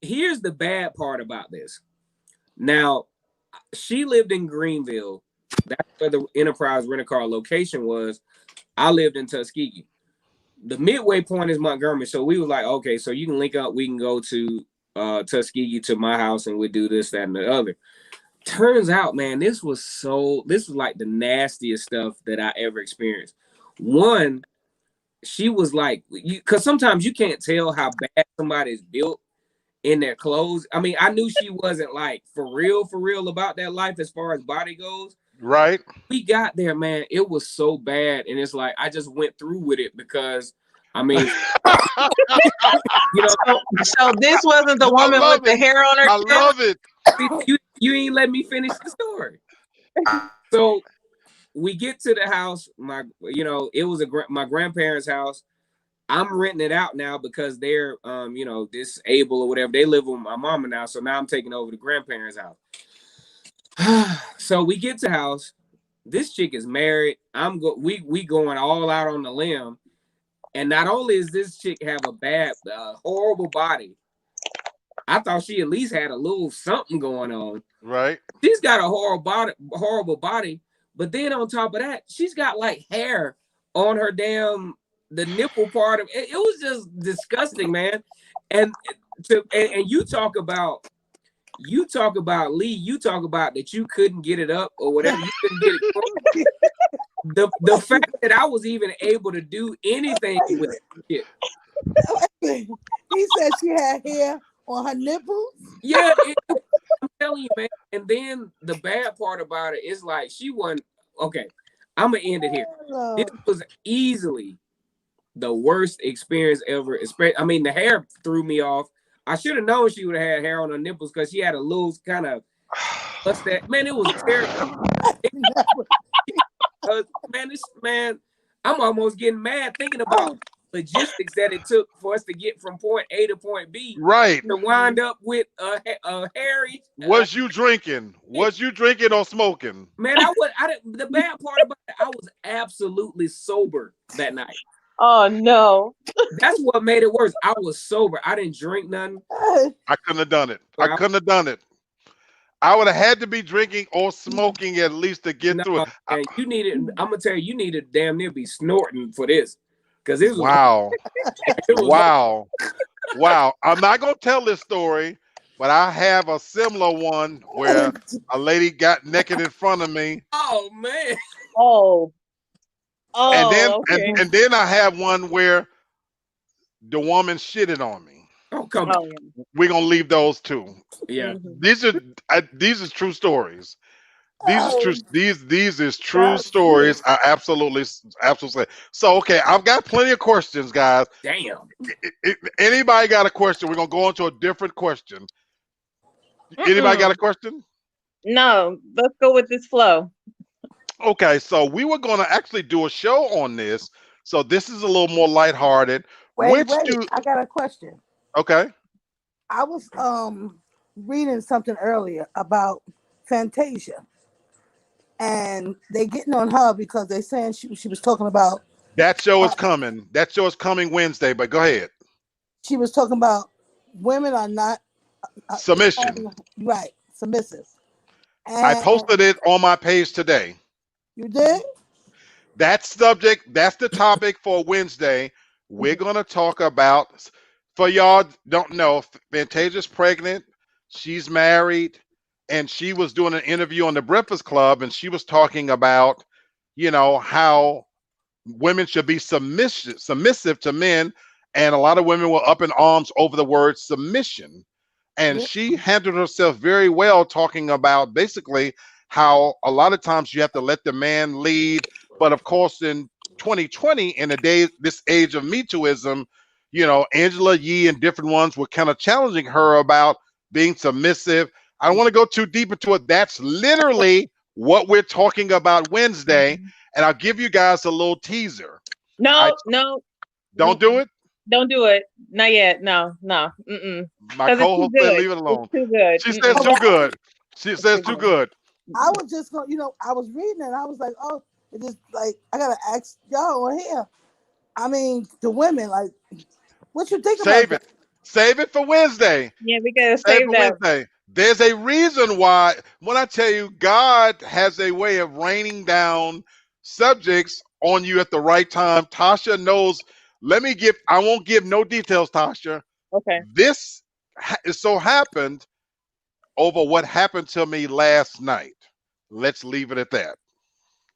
Here's the bad part about this. Now, she lived in Greenville. That's where the Enterprise Rent-A-Car location was. I lived in Tuskegee. The midway point is Montgomery. So we were like, okay, so you can link up. We can go to Tuskegee to my house, and we do this, that, and the other. Turns out, man, this was like the nastiest stuff that I ever experienced. One, she was like, because sometimes you can't tell how bad somebody's built in their clothes. I mean, I knew she wasn't like for real about that life as far as body goes. Right. We got there, man. It was so bad. And it's like, I just went through with it because, I mean, so this wasn't the woman with the hair on her I chest? love it. you ain't let me finish the story. So we get to the house. It was my grandparents' house. I'm renting it out now because they're, disabled or whatever. They live with my mama now. So now I'm taking over the grandparents' house. So we get to the house. This chick is married. We going all out on the limb. And not only is this chick have a bad, horrible body, I thought she at least had a little something going on. Right. She's got a horrible body, but then on top of that, she's got like hair on her the nipple part of it. It was just disgusting, man. And you talk about Lee, you talk about that you couldn't get it up or whatever, you couldn't get it. The fact that I was even able to do anything with it. He said she had hair on her nipples. Yeah, I'm telling you, man. And then the bad part about it is like she won. Okay, I'm gonna end it here. This was easily the worst experience ever. I mean, the hair threw me off. I should have known she would have had hair on her nipples because she had a loose kind of. What's that? Man, it was terrible. Man, I'm almost getting mad thinking about logistics that it took for us to get from point A to point B. Right. To wind up with a hairy. Was you drinking? Was you drinking or smoking? Man, the bad part about it, I was absolutely sober that night. Oh no. That's what made it worse. I was sober. I didn't drink nothing. I couldn't have done it. I couldn't have done it. I would have had to be drinking or smoking at least to get through it. And you needed, I'm gonna tell you, you needed damn near be snorting for this. Because it was wow. Wow. I'm not gonna tell this story, but I have a similar one where a lady got naked in front of me. Oh man. Oh. And then okay. and then I have one where the woman shitted on me. Oh, come on. Yeah. We're gonna leave those two. Yeah. These are true stories. These is true stories. I absolutely. So okay, I've got plenty of questions, guys. Damn. Anybody got a question? We're gonna go on to a different question. Anybody got a question? No, let's go with this flow. Okay, so we were gonna actually do a show on this. So this is a little more lighthearted. Wait, I got a question. Okay. I was reading something earlier about Fantasia, and they getting on her because they saying she was talking about that show is coming. That show is coming Wednesday. But go ahead. She was talking about women are not submission. Right, submissive. And I posted it on my page today. You did? That subject. That's the topic for Wednesday. We're gonna talk about. For y'all don't know, Fantasia's pregnant. She's married, and she was doing an interview on the Breakfast Club, and she was talking about, how women should be submissive to men, and a lot of women were up in arms over the word submission. And she handled herself very well, talking about basically how a lot of times you have to let the man lead, but of course in 2020, in this age of Me Tooism, Angela Yee and different ones were kind of challenging her about being submissive. I don't want to go too deep into it. That's literally what we're talking about Wednesday. And I'll give you guys a little teaser. No. Don't do it? Don't do it. Not yet. No. Mm-mm. My co-host said leave it alone. It's too good. She says too good. She says too good. I was just going, I was reading it and I was like, oh, it just like, I got to ask y'all on here. I mean, the women, like, what you think about that? Save it for Wednesday. Yeah, we gotta save that. Wednesday. There's a reason why. When I tell you, God has a way of raining down subjects on you at the right time. Tasha knows. I won't give no details, Tasha. Okay. This is so happened over what happened to me last night. Let's leave it at that.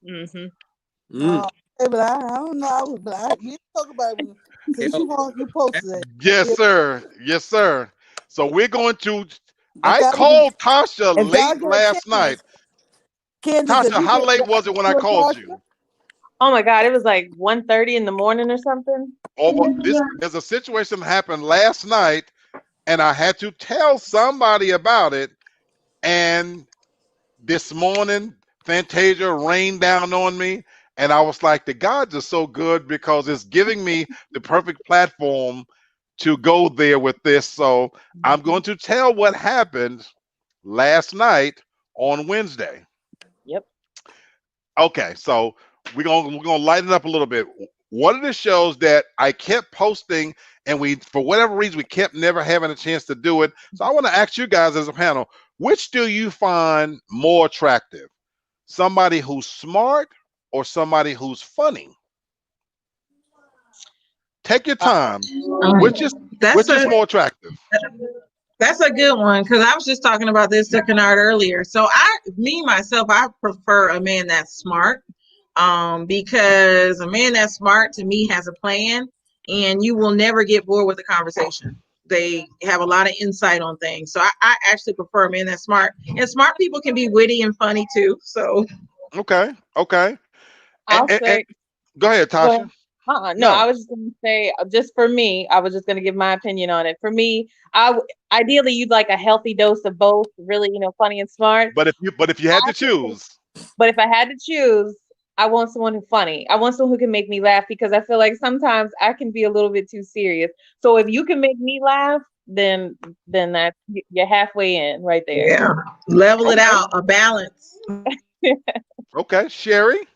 Mm-hmm. But I don't know. We talk about it since you posted it. Yes, sir. Yes, sir. So we're going to. I called Tasha late last night. Tasha, how late was it when I called you? Oh my God, it was like 1:30 in the morning or something. There's a situation that happened last night, and I had to tell somebody about it. And this morning, Fantasia rained down on me. And I was like, the gods are so good because it's giving me the perfect platform to go there with this. So I'm going to tell what happened last night on Wednesday. Yep. Okay, so we're gonna lighten it up a little bit. One of the shows that I kept posting and we, for whatever reason, we kept never having a chance to do it. So I want to ask you guys as a panel, which do you find more attractive? Somebody who's smart or somebody who's funny? Take your time. Which is more attractive? That's a good one, because I was just talking about this to Kennard earlier. So I prefer a man that's smart, because a man that's smart to me has a plan, and you will never get bored with the conversation. They have a lot of insight on things. So I actually prefer a man that's smart, and smart people can be witty and funny too. So Okay. I'll And- say. Go ahead, Tasha. No, I was just going to say, just for me, I was just going to give my opinion on it. For me, ideally you'd like a healthy dose of both, really, funny and smart. But if you had to choose, But if I had to choose, I want someone who's funny. I want someone who can make me laugh, because I feel like sometimes I can be a little bit too serious. So if you can make me laugh, then that's, you're halfway in right there. yeah, level it out, a balance. okay, Sherry.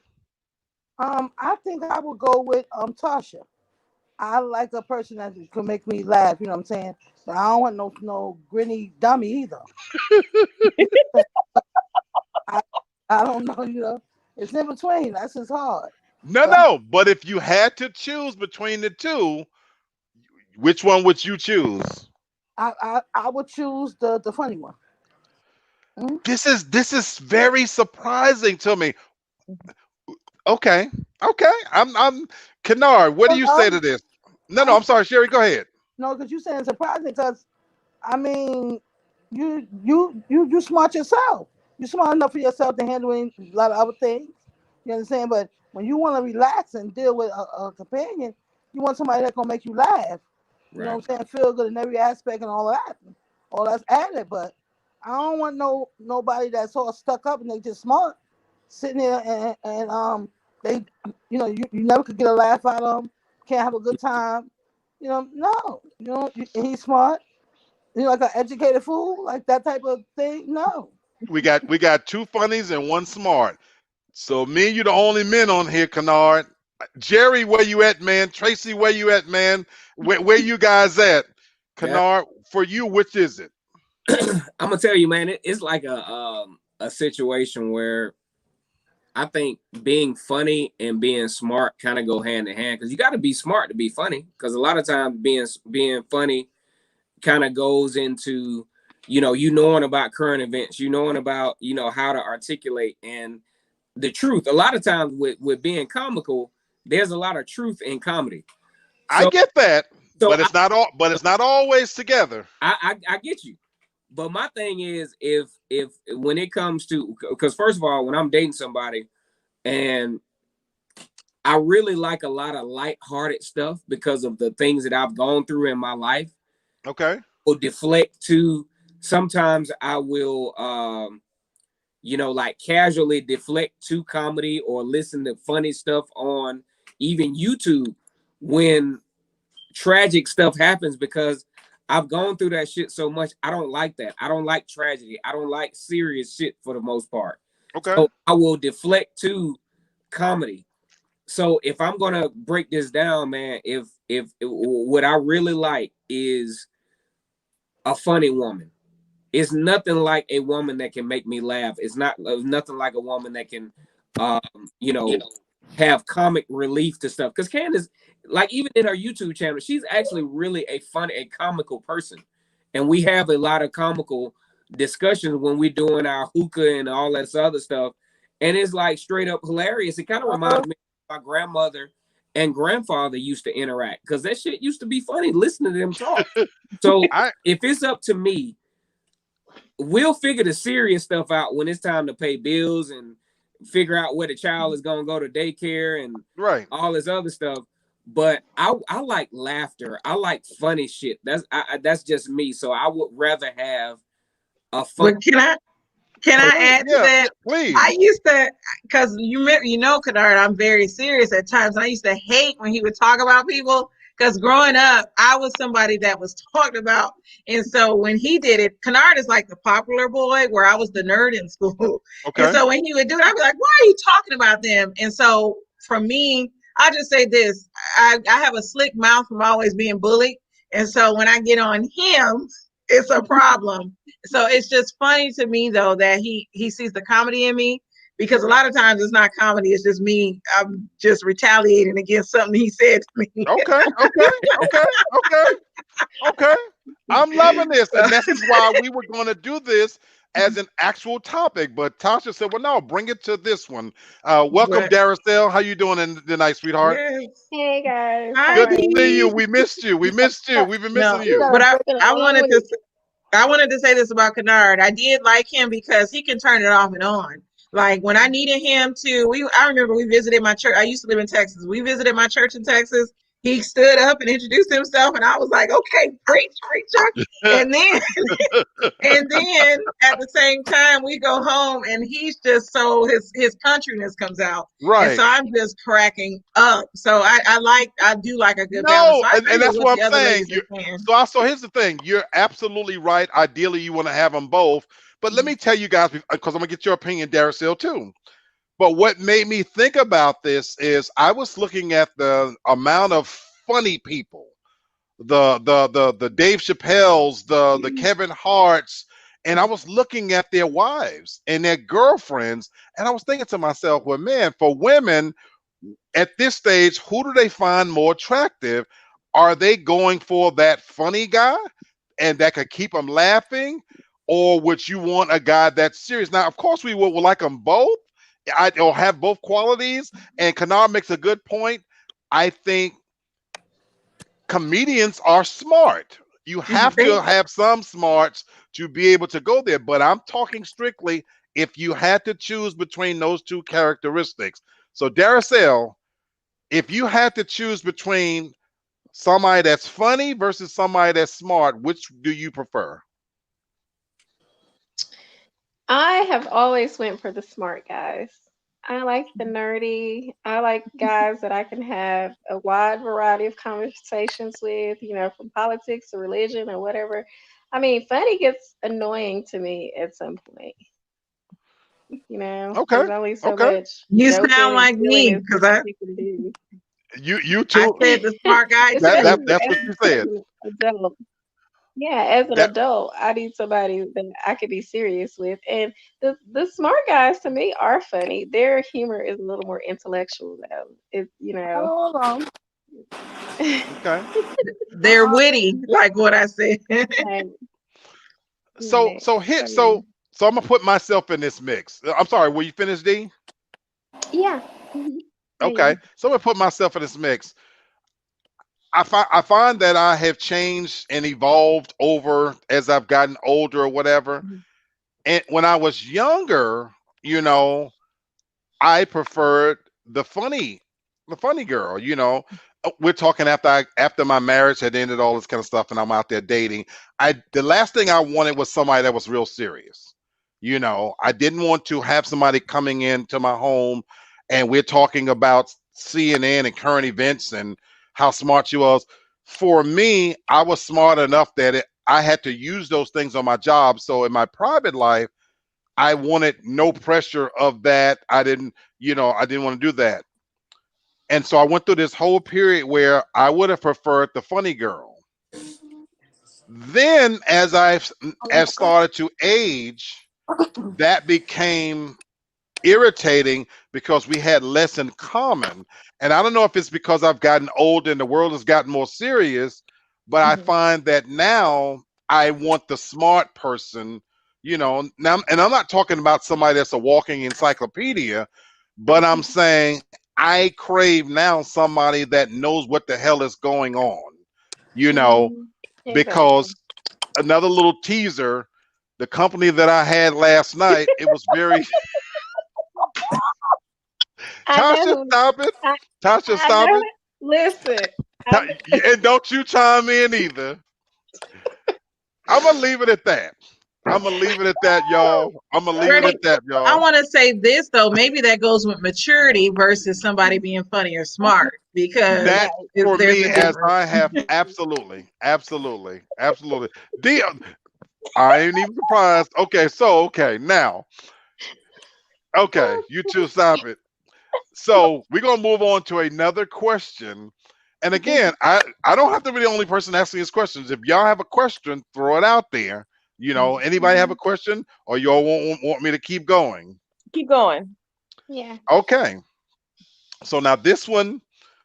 I think I would go with Tasha. I like a person that can make me laugh, you know what I'm saying? But I don't want no grinny dummy either. I don't know, it's in between. That's just hard. No. But if you had to choose between the two, which one would you choose? I would choose the funny one. Mm-hmm. This is very surprising to me. Okay. I'm Kennard. What do you say to this? No, I'm sorry, Sherry. Go ahead. No, because you saying it's surprising, because I mean, you smart yourself. You're smart enough for yourself to handle a lot of other things. You understand? But when you want to relax and deal with a companion, you want somebody that's gonna make you laugh. You know what I'm saying? Feel good in every aspect and all that. All that's added, but I don't want nobody that's all stuck up and they just smart, sitting there and they, you never could get a laugh out of them. Can't have a good time. No. He's smart. Like an educated fool, like that type of thing. No. We got two funnies and one smart. So me and you the only men on here, Kennard. Jerry, where you at, man? Tracy, where you at, man? Where you guys at? Kennard, for you, which is it? I'm gonna tell you, man, it's like a situation where I think being funny and being smart kind of go hand in hand, because you got to be smart to be funny. Because a lot of times being funny kind of goes into knowing about current events, knowing about how to articulate and the truth. A lot of times with being comical, there's a lot of truth in comedy. I get that, but it's not always together. I get you. But my thing is, if when it comes to, because first of all, when I'm dating somebody, and I really like a lot of lighthearted stuff because of the things that I've gone through in my life. Okay. Will deflect to, sometimes I will, like casually deflect to comedy or listen to funny stuff on even YouTube when tragic stuff happens, because I've gone through that shit so much. I don't like that. I don't like tragedy. I don't like serious shit for the most part. Okay. So I will deflect to comedy. So if I'm gonna break this down, man, if what I really like is a funny woman. It's nothing like a woman that can make me laugh. It's nothing like a woman that can, have comic relief to stuff. Because Candace, like even in her YouTube channel, she's actually really a comical person. And we have a lot of comical discussions when we're doing our hookah and all that other stuff. And it's like straight up hilarious. It kind of reminds me of my grandmother and grandfather used to interact, because that shit used to be funny listening to them talk. So if it's up to me, we'll figure the serious stuff out when it's time to pay bills and figure out where the child is going to go to daycare and all this other stuff. But I like laughter. I like funny shit. That's just me. So I would rather have a fun. But can I add to that? Please. I used to, because Kennard, I'm very serious at times. I used to hate when he would talk about people, because growing up, I was somebody that was talked about. And so when he did it, Kennard is like the popular boy, where I was the nerd in school. Okay. And so when he would do it, I'd be like, why are you talking about them? And so for me, I just say this, I have a slick mouth from always being bullied. And so when I get on him, it's a problem. So it's just funny to me though that he sees the comedy in me, because a lot of times it's not comedy, it's just me. I'm just retaliating against something he said to me. Okay. I'm loving this. And this is why we were going to do this as an actual topic. But Tasha said, well, no, bring it to this one. Welcome, But- Daracel. How you doing tonight, sweetheart? Yes. Hey guys. Hi, Good to Dee. see you. We missed you. We've been No, missing you. but I Been a wanted long to week. I wanted to say this about Kennard. I did like him because he can turn it off and on. Like when I needed him to, I remember we visited my church. I used to live in Texas. We visited my church in Texas. He stood up and introduced himself, and I was like, "Okay, preach, preacher." And then, and then at the same time, we go home, and he's just so his countryness comes out, and Right. so I'm just cracking up. So I do like a good balance. No, So I and agree that's with what the I'm other saying. ladies are saying. So here's the thing. You're absolutely right. Ideally, you want to have them both. But let me tell you guys, because I'm going to get your opinion, Daracel, too. But what made me think about this is I was looking at the amount of funny people, the Dave Chappelle's, the Kevin Hart's, and I was looking at their wives and their girlfriends, and I was thinking to myself, well, man, for women at this stage, who do they find more attractive? Are they going for that funny guy and that could keep them laughing, or would you want a guy that's serious? Now, of course, we would like them both. Or have both qualities. And Kennard makes a good point. I think comedians are smart. You have to have some smarts to be able to go there. But I'm talking strictly if you had to choose between those two characteristics. So, Daracel, if you had to choose between somebody that's funny versus somebody that's smart, which do you prefer? I have always went for the smart guys. I like the nerdy. I like guys that I can have a wide variety of conversations with, from politics to religion or whatever. I mean, funny gets annoying to me at some point. Okay. There's only so Okay. much. You joking sound and like me silliness because that you can do. You I too. said the smart guy. That's Especially what you said. as an adult. Yeah, as an That adult, I need somebody that I could be serious with. And the smart guys to me are funny. Their humor is a little more intellectual though. Hold on. okay. They're witty, like what I said. like, So yeah, so hit so so I'm gonna put myself in this mix. I'm sorry, were you finished, D? yeah. Mhm. I Okay. am. So I'm gonna put myself in this mix. I find that I have changed and evolved over as I've gotten older or whatever. Mhm. And when I was younger, I preferred the funny girl. We're talking after my marriage had ended, all this kind of stuff, and I'm out there dating. The last thing I wanted was somebody that was real serious. I didn't want to have somebody coming into my home and we're talking about CNN and current events and how smart she was. For me, I was smart enough that I had to use those things on my job. So in my private life, I wanted no pressure of that. I didn't want to do that. And so I went through this whole period where I would have preferred the funny girl. Then as as started to age, that became irritating because we had less in common. And I don't know if it's because I've gotten old and the world has gotten more serious, but I find that now I want the smart person, now, and I'm not talking about somebody that's a walking encyclopedia, but I'm saying I crave now somebody that knows what the hell is going on, Mhm. because Exactly. another little teaser, the company that I had last night, it was very I Tasha, know. stop it. I, Tasha, I stop know it. it. Listen. And don't you chime in either. I'm gonna leave it at that. I'm gonna leave it at that, y'all. I'm gonna leave it at that, I y'all. want to say this though. Maybe that goes with maturity versus somebody being funny or smart, because That for there's me, a as difference. I have absolutely. I ain't even surprised. Okay, now. Okay, you two stop it. So we're gonna move on to another question. And again, I don't have to be the only person asking these questions. If y'all have a question, throw it out there. Anybody have a question, or y'all want me to keep going? Keep going. Yeah. Okay. So now this one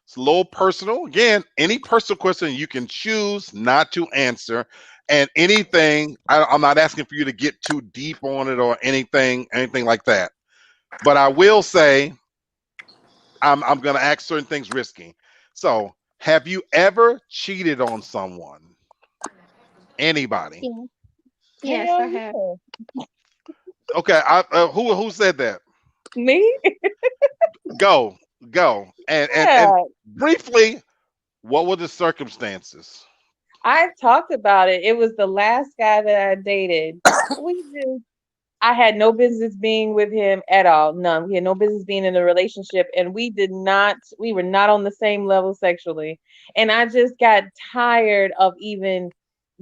is a little personal. Again, any personal question you can choose not to answer, and anything. I'm not asking for you to get too deep on it or anything like that. But I will say, I'm going to ask certain things risky. So, have you ever cheated on someone? Anybody? Yeah. Yes, Hell I have. yeah. Okay. Who said that? Me? Go. And Yeah. briefly, what were the circumstances? I talked about it. It was the last guy that I dated. I had no business being with him at all. None. We had no business being in a relationship, and we were not on the same level sexually. And I just got tired of even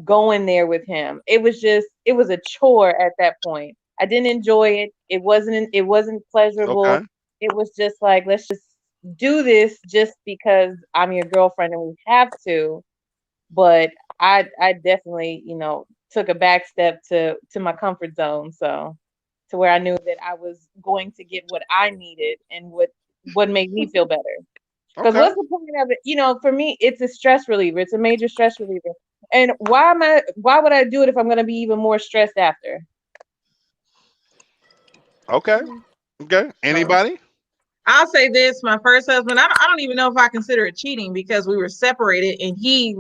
going there with him. It was a chore at that point. I didn't enjoy it. It wasn't pleasurable. Okay. It was just like, let's just do this just because I'm your girlfriend and we have to. But I definitely, took a back step to my comfort zone. So to where I knew that I was going to get what I needed and what made me feel better. Because Okay. what's the point of it? For me, it's a stress reliever. It's a major stress reliever. And why would I do it if I'm gonna be even more stressed after? Okay. Okay. Anybody? I'll say this: my first husband, I don't even know if I consider it cheating because we were separated and he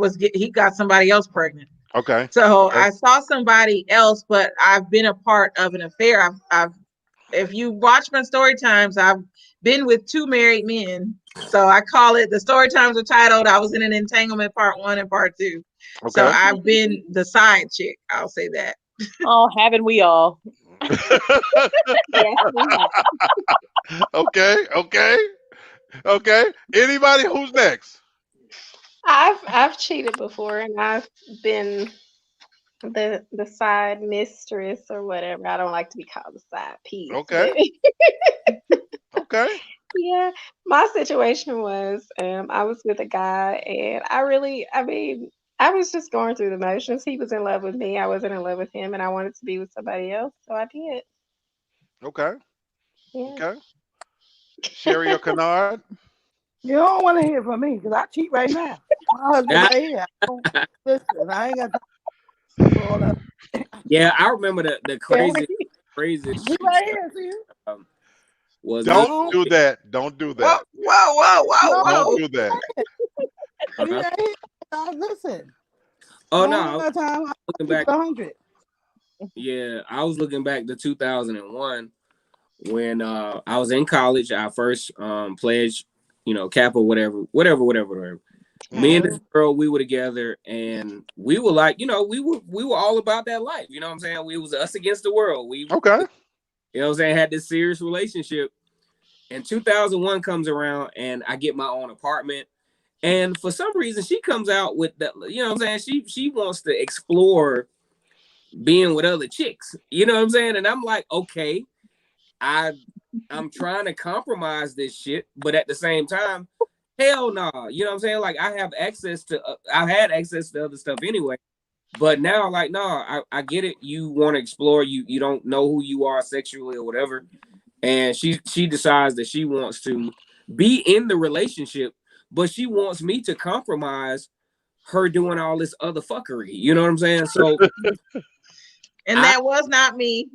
got somebody else pregnant. Okay. So Okay. I saw somebody else, but I've been a part of an affair. If you watch my story times, I've been with 2 married men. So I call it, the story times are titled, I was in an entanglement part 1 and part 2. So Okay. I've been the side chick. I'll say that. Oh, haven't we all? Yes, we have. Okay. Anybody? Who's next? I've cheated before, and I've been the side mistress or whatever. I don't like to be called the side piece, Okay. but Okay. yeah, my situation was I was with a guy, and I was just going through the motions. He was in love with me. I wasn't in love with him, and I wanted to be with somebody else, so I did. Okay. Yeah. Okay. Sherry or Kennard? You don't want to hear from me because I cheat right now. My husband right here. Listen, I ain't got time for all that. Yeah, I remember the craziest He shit right here, see you? was me. Don't do that. Don't do Whoa, that. whoa. Don't do that. He right here. Listen. Oh I no, don't got time. I looking keep back. it 100. Yeah, I was looking back to 2001 when I was in college. I first pledged, Kappa, whatever. Me and this girl, we were together, and we were like, we were all about that life. You know what I'm saying? We was us against the world. Okay. You know what I'm saying? Had this serious relationship. And 2001 comes around, and I get my own apartment. And for some reason, she comes out with that. You know what I'm saying? She wants to explore being with other chicks. You know what I'm saying? And I'm like, okay, I'm trying to compromise this shit, but at the same time, hell no. Nah. You know what I'm saying? Like I had access to other stuff anyway. But now, like, no, I get it. You want to explore. You don't know who you are sexually or whatever. And she decides that she wants to be in the relationship, but she wants me to compromise her doing all this other fuckery. You know what I'm saying? So And that was not me.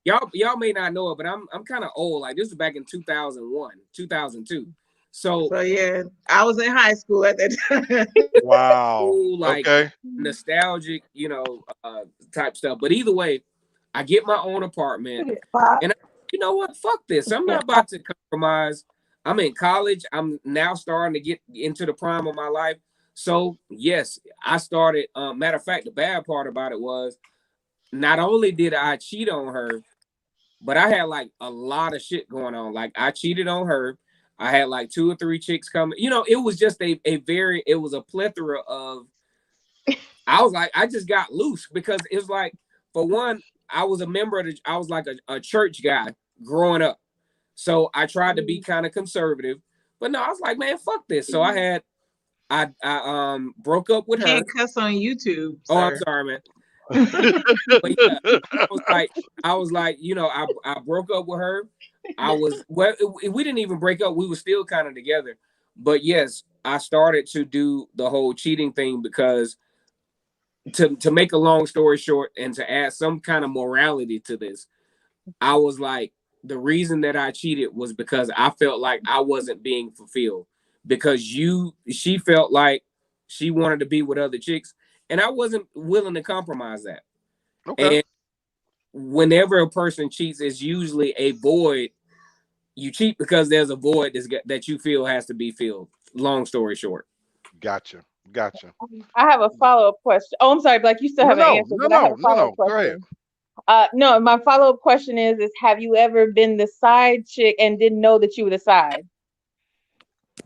Y'all may not know it, but I'm kind of old. Like this was back in 2001, 2002. So yeah, I was in high school at that time. Wow. Like okay. Nostalgic, type stuff. But either way, I get my own apartment, and you know what? Fuck this. I'm not about to compromise. I'm in college. I'm now starting to get into the prime of my life. So yes, I started. Matter of fact, the bad part about it was not only did I cheat on her, but I had like a lot of shit going on. Like I cheated on her. I had like 2 or 3 chicks coming. It was just it was a plethora of. I was like, I just got loose because it was like, for one, I was a member of I was like a church guy growing up. So I tried to be kind of conservative, but no, I was like, man, fuck this. So I broke up with her. Can't cuss on YouTube. Oh, I'm Sir. sorry, man. But yeah, I was like, you know, I broke up with her. We didn't even break up. We were still kind of together. But yes, I started to do the whole cheating thing because to make a long story short and to add some kind of morality to this, I was like, the reason that I cheated was because I felt like I wasn't being fulfilled because she felt like she wanted to be with other chicks and I wasn't willing to compromise that. Okay. And whenever a person cheats, it's usually a void. You cheat because there's a void that you feel has to be filled. Long story short. Gotcha. Gotcha. I have a follow-up question. Oh, I'm sorry, Black, you still No, haven't no, answered, no, but I have no, a no, follow-up no. Go ahead. question. No, my follow-up question is have you ever been the side chick and didn't know that you were the side?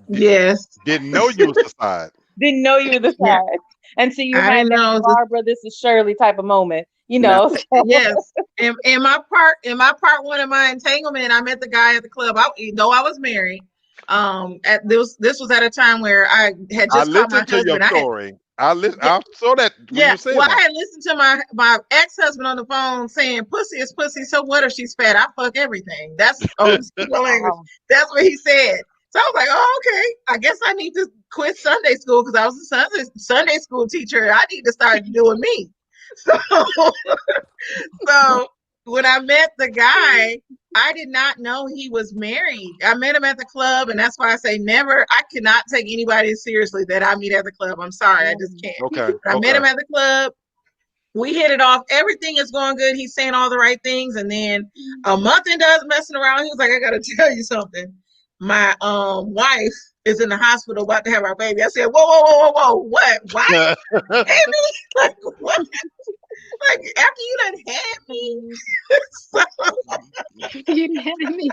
Yes. Didn't know you was the side. Didn't know you were the Yeah. side. And so you I had didn't that know it was Barbara, this is Shirley type of moment, you No. know. So- yes. In my part one of my entanglement, I met the guy at the club. Though I was married. At this was at a time where I had I just caught my listened to your husband. story. I Yeah, saw that when you were saying well, I that. had listened to my ex-husband on the phone saying pussy is pussy, so what if she's fat? I fuck everything. That's language. Wow. That's what he said. So I was like, oh, okay. I guess I need to quit Sunday school because I was a Sunday school teacher. I need to start doing me. So so when I met the guy, I did not know he was married. I met him at the club, and that's why I say never. I cannot take anybody seriously that I meet at the club. I'm sorry, I just can't. Okay. I met Okay. him at the club. We hit it off. Everything is going good. He's saying all the right things, and then a month into us messing around, he was like, "I got to tell you something. My wife is in the hospital about to have our baby." I said, "Whoa, whoa, whoa, whoa, whoa! What? Why? Baby? Like what? Like after you done had me?" So, You didn't have me.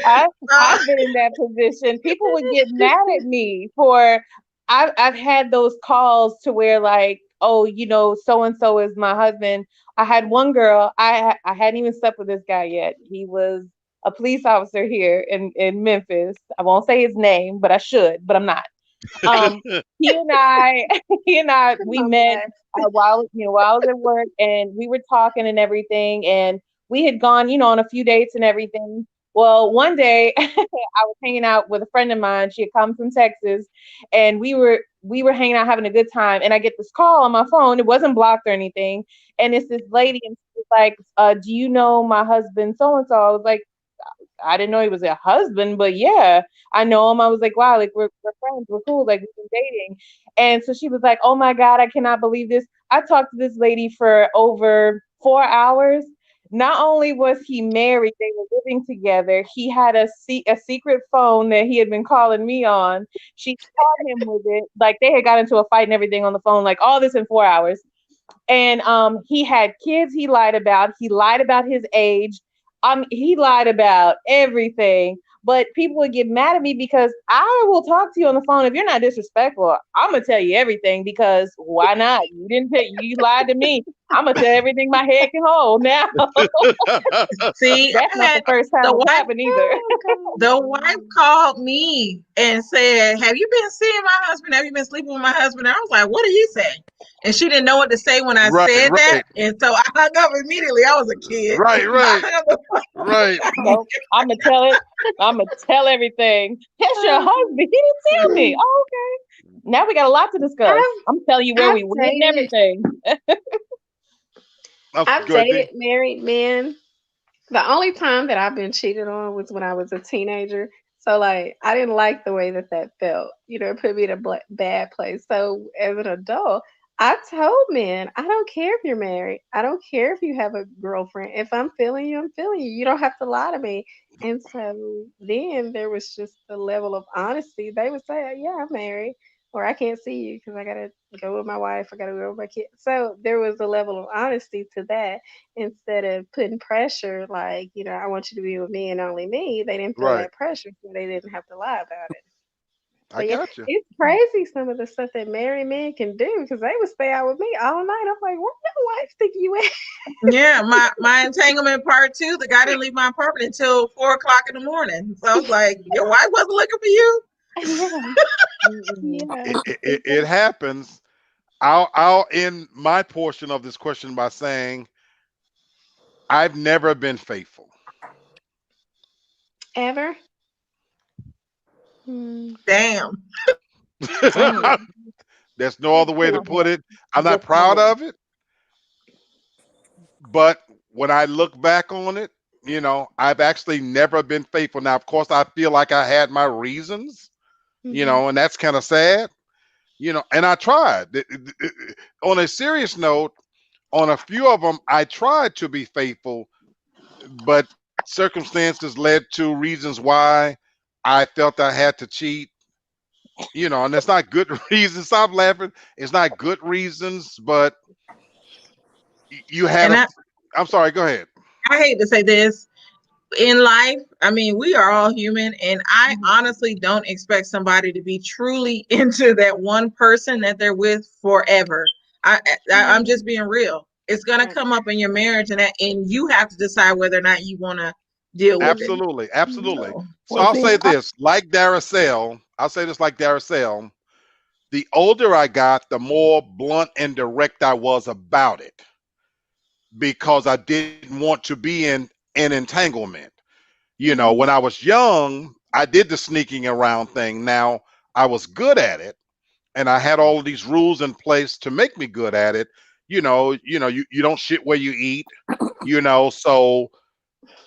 I've been in that position. People would get mad at me for I've had those calls to where like, oh, you know, so and so is my husband. I had one girl, I hadn't even slept with this guy yet. He was a police officer here in Memphis. I won't say his name, but I should, but I'm not. Um, he and I, Come we on, met Black. while I was at work, and we were talking and everything, and we had gone, on a few dates and everything. Well, one day I was hanging out with a friend of mine. She had come from Texas, and we were hanging out having a good time. And I get this call on my phone. It wasn't blocked or anything, and it's this lady, and she's like, "Do you know my husband so and so?" I was like, I didn't know he was a husband, but yeah, I know him. I was like, wow, like we're friends, we're cool, like we've been dating. And so she was like, oh my God, I cannot believe this. I talked to this lady for over 4 hours. Not only was he married, they were living together. He had a secret phone that he had been calling me on. She called him with it. Like they had got into a fight and everything on the phone, like all this in 4 hours. And he had kids he lied about. He lied about his age. He lied about everything. But people would get mad at me because I will talk to you on the phone. If you're not disrespectful, I'm gonna tell you everything because why not? You didn't tell you lied to me. I'm gonna tell everything my head can hold. Now see, that's I not the had first time the it's wife. happened either. The wife called me and said, "Have you been seeing my husband? Have you been sleeping with my husband?" And I was like, "What did he say?" And she didn't know what to say when I Right, said that, right, and so I hung up immediately. I was a kid. right, right, I hung up the phone. right. So I'm gonna tell it. I'm gonna tell everything. That's your husband. He didn't tell me. Oh, okay. Now we got a lot to discuss. I've I'm telling you where I've we went and dated everything. I've Go ahead, D. dated married men. The only time that I've been cheated on was when I was a teenager. So like I didn't like the way that that felt. It put me in a bad place. So as an adult, I told men, I don't care if you're married. I don't care if you have a girlfriend. If I'm feeling you, I'm feeling you. You don't have to lie to me. And so then there was just the level of honesty. They would say, yeah, I'm married, or I can't see you because I gotta go with my wife. I gotta go with my kid. So there was a level of honesty to that instead of putting pressure like, I want you to be with me and only me. They didn't feel Right. that pressure, so they didn't have to lie about it. I yeah, got you. it's crazy some of the stuff that married men can do because they would stay out with me all night. I'm like, where your wife think you at? Yeah, my entanglement part two, the guy didn't leave my apartment until 4 o'clock in the morning. So I was like, your wife wasn't looking for you? Yeah, Mm-mm. yeah. It happens. I'll end my portion of this question by saying I've never been faithful. Ever? Hmm. Damn. There's no other way to put it. I'm not Good proud point. of it, but when I look back on it, I've actually never been faithful. Now, of course, I feel like I had my reasons, Mhm. and that's kind of sad, and I tried. On a serious note, on a few of them, I tried to be faithful, but circumstances led to reasons why I felt I had to cheat, and it's not good reasons. Stop laughing. It's not good reasons, but you had And a. I, I'm sorry. Go ahead. I hate to say this. In life, I mean, we are all human, and I Mhm. honestly don't expect somebody to be truly into that one person that they're with forever. I'm just being real. It's gonna Right. come up in your marriage, and you have to decide whether or not you want to deal with it. Absolutely, absolutely. So, So Well, I'll see, say this, like Daracel, I'll say this like Daracel. The older I got, the more blunt and direct I was about it because I didn't want to be in an entanglement. When I was young, I did the sneaking around thing. Now I was good at it, and I had all of these rules in place to make me good at it. You don't shit where you eat. So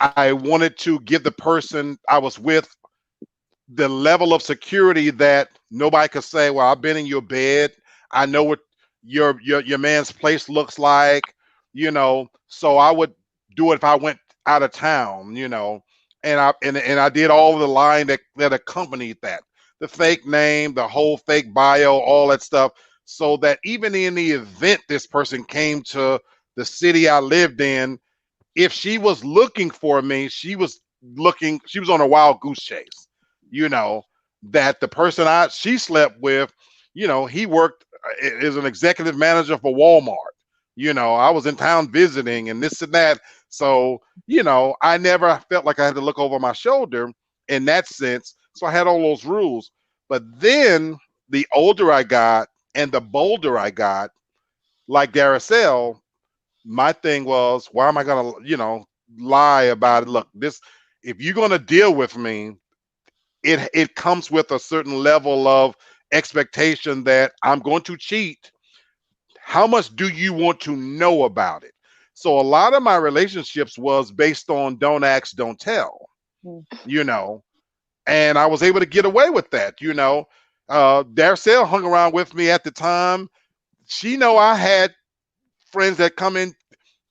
I wanted to give the person I was with the level of security that nobody could say, "Well, I've been in your bed. I know what your man's place looks like." So I would do it if I went out of town. And I did all of the lying that accompanied that, the fake name, the whole fake bio, all that stuff, so that even in the event this person came to the city I lived in, if she was looking for me, she was on a wild goose chase. You know, that the person she slept with, he worked as an executive manager for Walmart. I was in town visiting and this and that. So, I never felt like I had to look over my shoulder in that sense. So I had all those rules. But then the older I got and the bolder I got, like Daracel, my thing was, why am I gonna, lie about it? Look, if you're gonna deal with me, it comes with a certain level of expectation that I'm going to cheat. How much do you want to know about it? So a lot of my relationships was based on don't ask, don't tell, Mm. and I was able to get away with that. Darcel hung around with me at the time. She know I had friends that come in.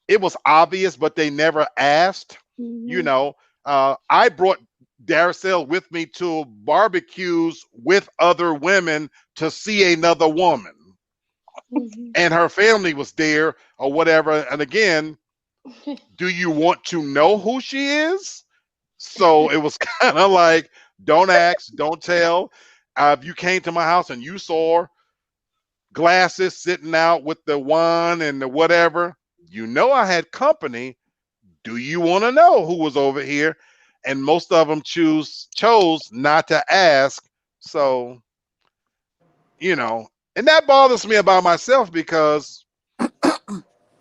It was obvious, but they never asked. Mhm. I brought Daracel with me to barbecues with other women to see another woman, Mhm. and her family was there or whatever. And again, do you want to know who she is? So it was kind of like, don't ask, don't tell. If you came to my house and you saw glasses sitting out with the wine and the whatever, I had company. Do you want to know who was over here? And most of them chose not to ask. So, and that bothers me about myself because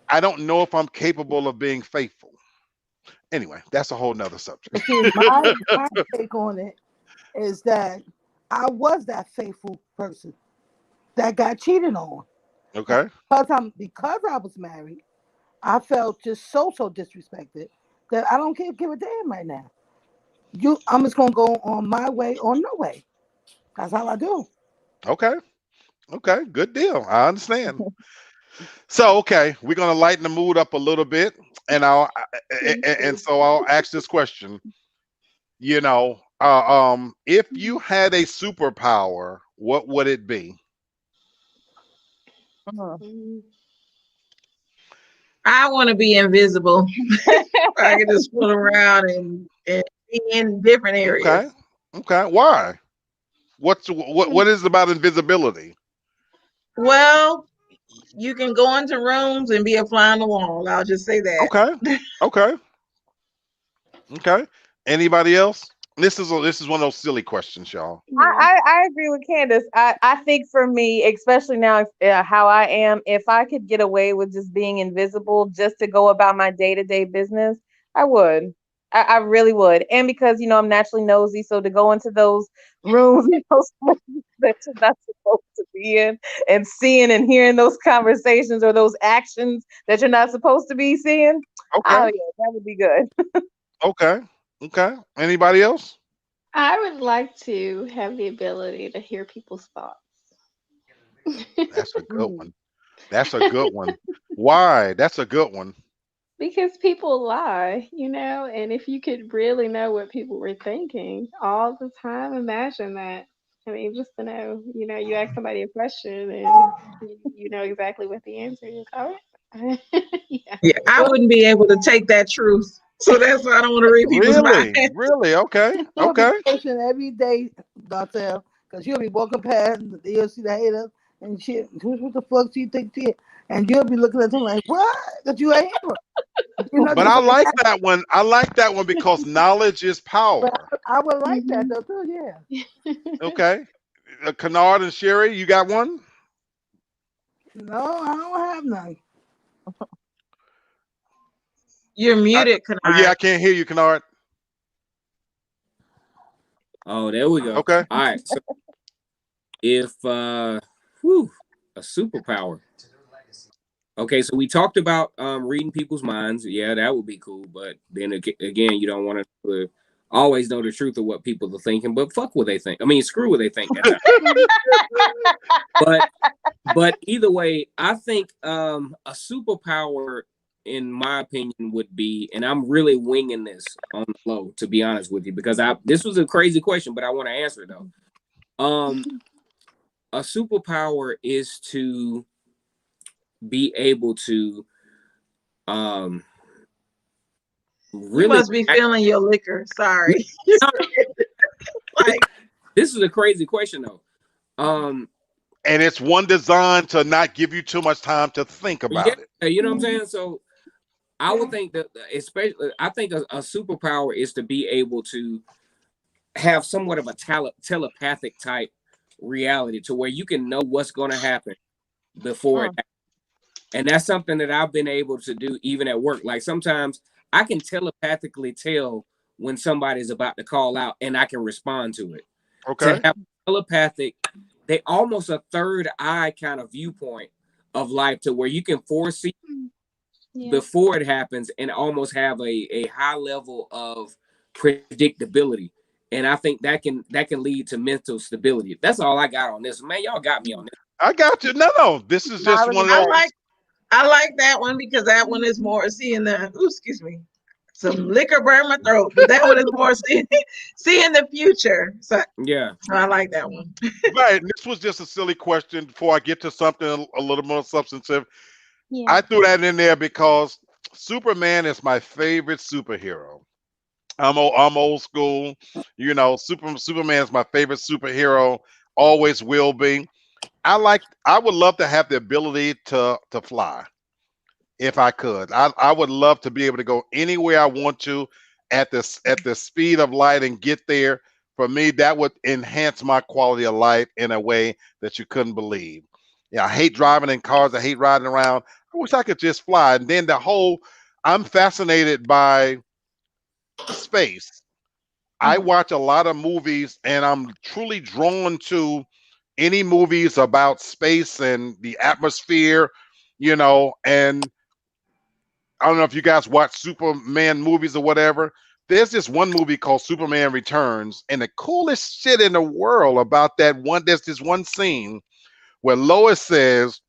I don't know if I'm capable of being faithful. Anyway, that's a whole nother subject. But see, my take on it is that I was that faithful person that got cheated on. Okay. Because I was married, I felt just so disrespected that I don't give a damn right now. I'm just gonna go on my way or no way. That's how I do. Okay. Okay. Good deal. I understand. So, okay, we're gonna lighten the mood up a little bit, and Thank you. so I'll ask this question. If you had a superpower, what would it be? Mhm. I want to be invisible. I can just fool around and be in different Okay. areas. Okay. Why? What is it about invisibility? Well, you can go into rooms and be a fly on the wall. I'll just say that. Okay. Okay. Okay. Anybody else? This is one of those silly questions, y'all. I agree with Candace. I think for me, especially now, how I am, if I could get away with just being invisible just to go about my day-to-day business, I would. I really would. And because, I'm naturally nosy, so to go into those rooms and those places that you're not supposed to be in and seeing and hearing those conversations or those actions that you're not supposed to be seeing, oh Okay. yeah, that would be good. Okay. Okay. Anybody else? I would like to have the ability to hear people's thoughts. That's a good one. That's a good one. Why? That's a good one. Because people lie, and if you could really know what people were thinking all the time, imagine that. I mean, just to know, you ask somebody a question and you know exactly what the answer is. All right. Yeah. Yeah, I wouldn't be able to take that truth. So that's why I don't want to read people's Really? minds. Really? Okay. You'll be Okay. pushing every day, Dartel, because you'll be walking past, you'll see the haters and shit. What the fuck do you think shit? And you'll be looking at them like, what? Because you ain't here. But I like that one. I like that one because knowledge is power. I would like that though too. Yeah. Okay. Kennard and Sherry, you got one? No, I don't have none. You're muted, Oh, Kennard. yeah, I can't hear you, Kennard. Oh, there we go. Okay. All right. So if a superpower. Okay, so we talked about reading people's minds. Yeah, that would be cool. But then again, you don't want to always know the truth of what people are thinking. But fuck what they think. I mean, screw what they think. but either way, I think a superpower, in my opinion, would be, and I'm really winging this on the low, to be honest with you, because this was a crazy question, but I want to answer it though. A superpower is to be able to really, you must be feeling your liquor. Sorry. Like, this is a crazy question though. And it's one designed to not give you too much time to think about it. You know what I'm saying? So I would think that, especially, I think a superpower is to be able to have somewhat of a telepathic type reality to where you can know what's going to happen before it happens. And that's something that I've been able to do even at work. Like sometimes I can telepathically tell when somebody's about to call out and I can respond to it. Okay. To have telepathic, they almost a third eye kind of viewpoint of life to where you can foresee before it happens and almost have a high level of predictability. And I think that can lead to mental stability. That's all I got on this. Man, y'all got me on this. I got you. No. This is just one of those. I like that one because that one is more seeing some liquor burn my throat. But that one is more seeing the future. So yeah. So I like that one. Right. This was just a silly question before I get to something a little more substantive. Yeah. I threw that in there because Superman is my favorite superhero. I'm old school, Superman is my favorite superhero, always will be. I would love to have the ability to fly if I could. I would love to be able to go anywhere I want to at the speed of light and get there. For me, that would enhance my quality of life in a way that you couldn't believe. Yeah, I hate driving in cars. I hate riding around. I wish I could just fly. And then I'm fascinated by space. I watch a lot of movies and I'm truly drawn to any movies about space and the atmosphere, and I don't know if you guys watch Superman movies or whatever. There's this one movie called Superman Returns, and the coolest shit in the world about there's this one scene where Lois says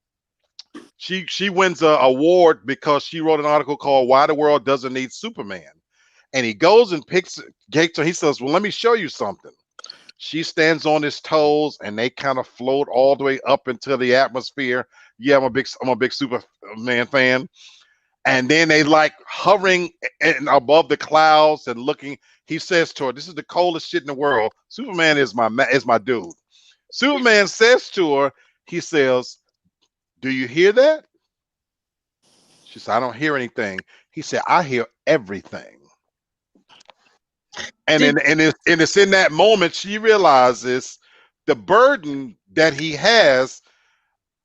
she wins an award because she wrote an article called Why the World Doesn't Need Superman. And he goes and he says, well, let me show you something. She stands on his toes and they kind of float all the way up into the atmosphere. Yeah, I'm a big Superman fan. And then they like hovering above the clouds and looking. He says to her, this is the coldest shit in the world. Superman is my dude. Superman says to her, he says, "Do you hear that?" She said, "I don't hear anything." He said, "I hear everything." And Did it's in that moment she realizes the burden that he has.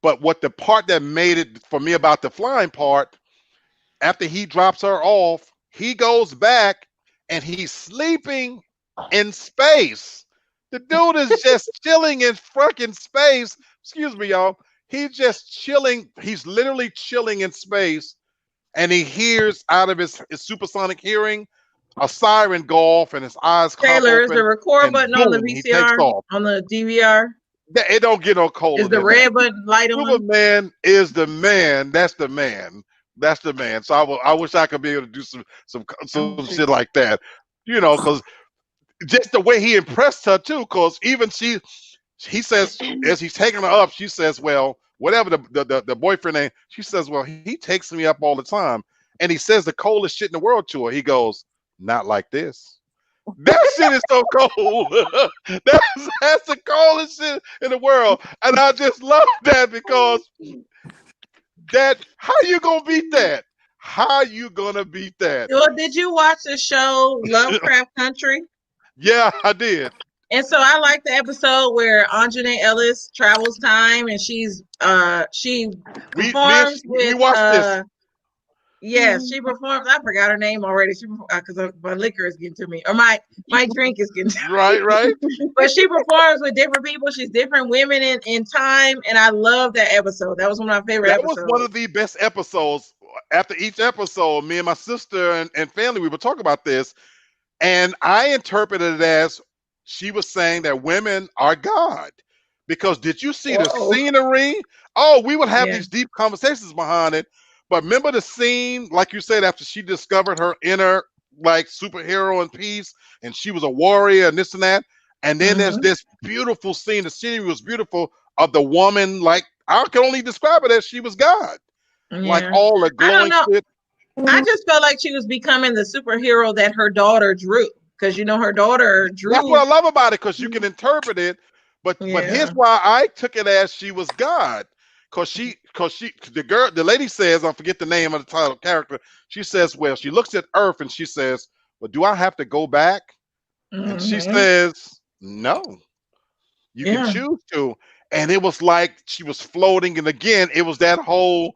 But what the part that made it for me about the flying part, after he drops her off, he goes back and he's sleeping in space. The dude is just chilling in fucking space. Excuse me, y'all. He's just chilling. He's literally chilling in space, and he hears out of his supersonic hearing a siren go off, and his eyes pop Taylor, is open, the record and button on the boom, he takes VCR, off. on the DVR? It don't get no Is colder the than that. red button light on? Superman is the man. That's the man. That's the man. So I wish I could be able to do some shit like that, because just the way he impressed her too. Because even he says as he's taking her up, she says, "Well, whatever the boyfriend name," she says, "Well, he takes me up all the time," and he says the coldest shit in the world to her. He goes, "Not like this." That shit is so cold. That's the coldest shit in the world, and I just love that because how you gonna beat that? How you gonna beat that? Well, did you watch the show Lovecraft Country? Yeah, I did. And so I like the episode where Anjanae Ellis travels time, and she performs We with watched this. yes, she performs. I forgot her name already. She because my liquor is getting to me, or my drink is getting to me. Right. But she performs with different people. She's different women in time, and I love that episode. That was one of my favorite That episodes. was one of the best episodes. After each episode, me and my sister and family, we would talk about this, and I interpreted it as she was saying that women are God. Because did you see the Whoa. scenery? Oh, we would have Yeah. these deep conversations behind it. But remember the scene, like you said, after she discovered her inner like superhero and peace, and she was a warrior and this and that. And then there's this beautiful scene. The scenery was beautiful of the woman. Like I can only describe it as she was God. Like Yeah. all the I don't glowing know. shit. I just felt like she was becoming the superhero that her daughter drew, because her daughter drew. That's what I love about it, because you can interpret it. But here's why I took it as she was God. Because the lady says, I forget the name of the title character. She says, well, she looks at Earth and she says, well, do I have to go back? And she says, no, you can choose to. And it was like she was floating. And again, it was that whole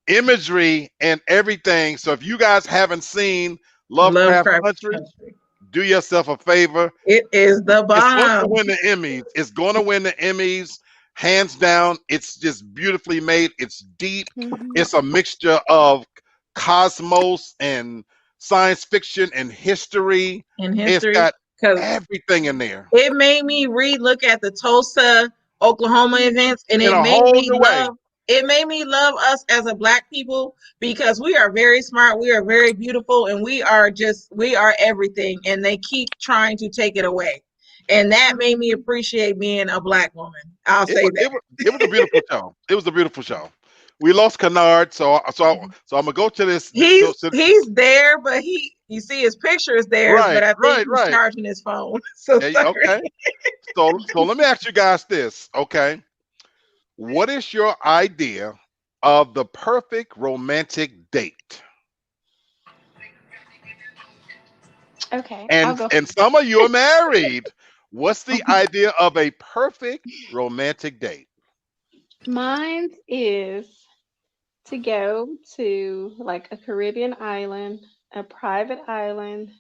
imagery and everything. So if you guys haven't seen Lovecraft Country, do yourself a favor. It is the bomb. It's going to win the Emmys. It's going to win the Emmys. Hands down. It's just beautifully made. It's deep. It's a mixture of cosmos and science fiction and history. It's got everything in there. It made me look at the Tulsa, Oklahoma events, and it made me love us as a Black people, because we are very smart, we are very beautiful, and we are everything, and they keep trying to take it away. And that made me appreciate being a Black woman. I'll say that. It was a beautiful show. It was a beautiful show. We lost Kennard, so I'm gonna go to this. He's there, but you see his picture is there, but I think he's charging his phone. So okay. So let me ask you guys this, okay? What is your idea of the perfect romantic date? Okay. And some of you are married. What's the idea of a perfect romantic date? Mine is to go to like a Caribbean island, a private island,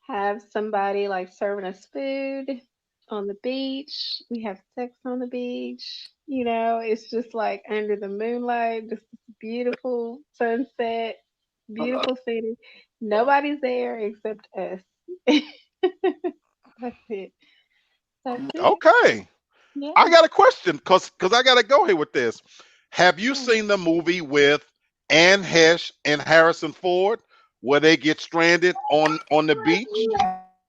have somebody like serving us food on the beach. We have sex on the beach. It's just like under the moonlight, just beautiful sunset, beautiful city. Nobody's there except us. That's it. Okay. Yeah. I got a question because I got to go here with this. Have you seen the movie with Anne Heche and Harrison Ford where they get stranded on the beach?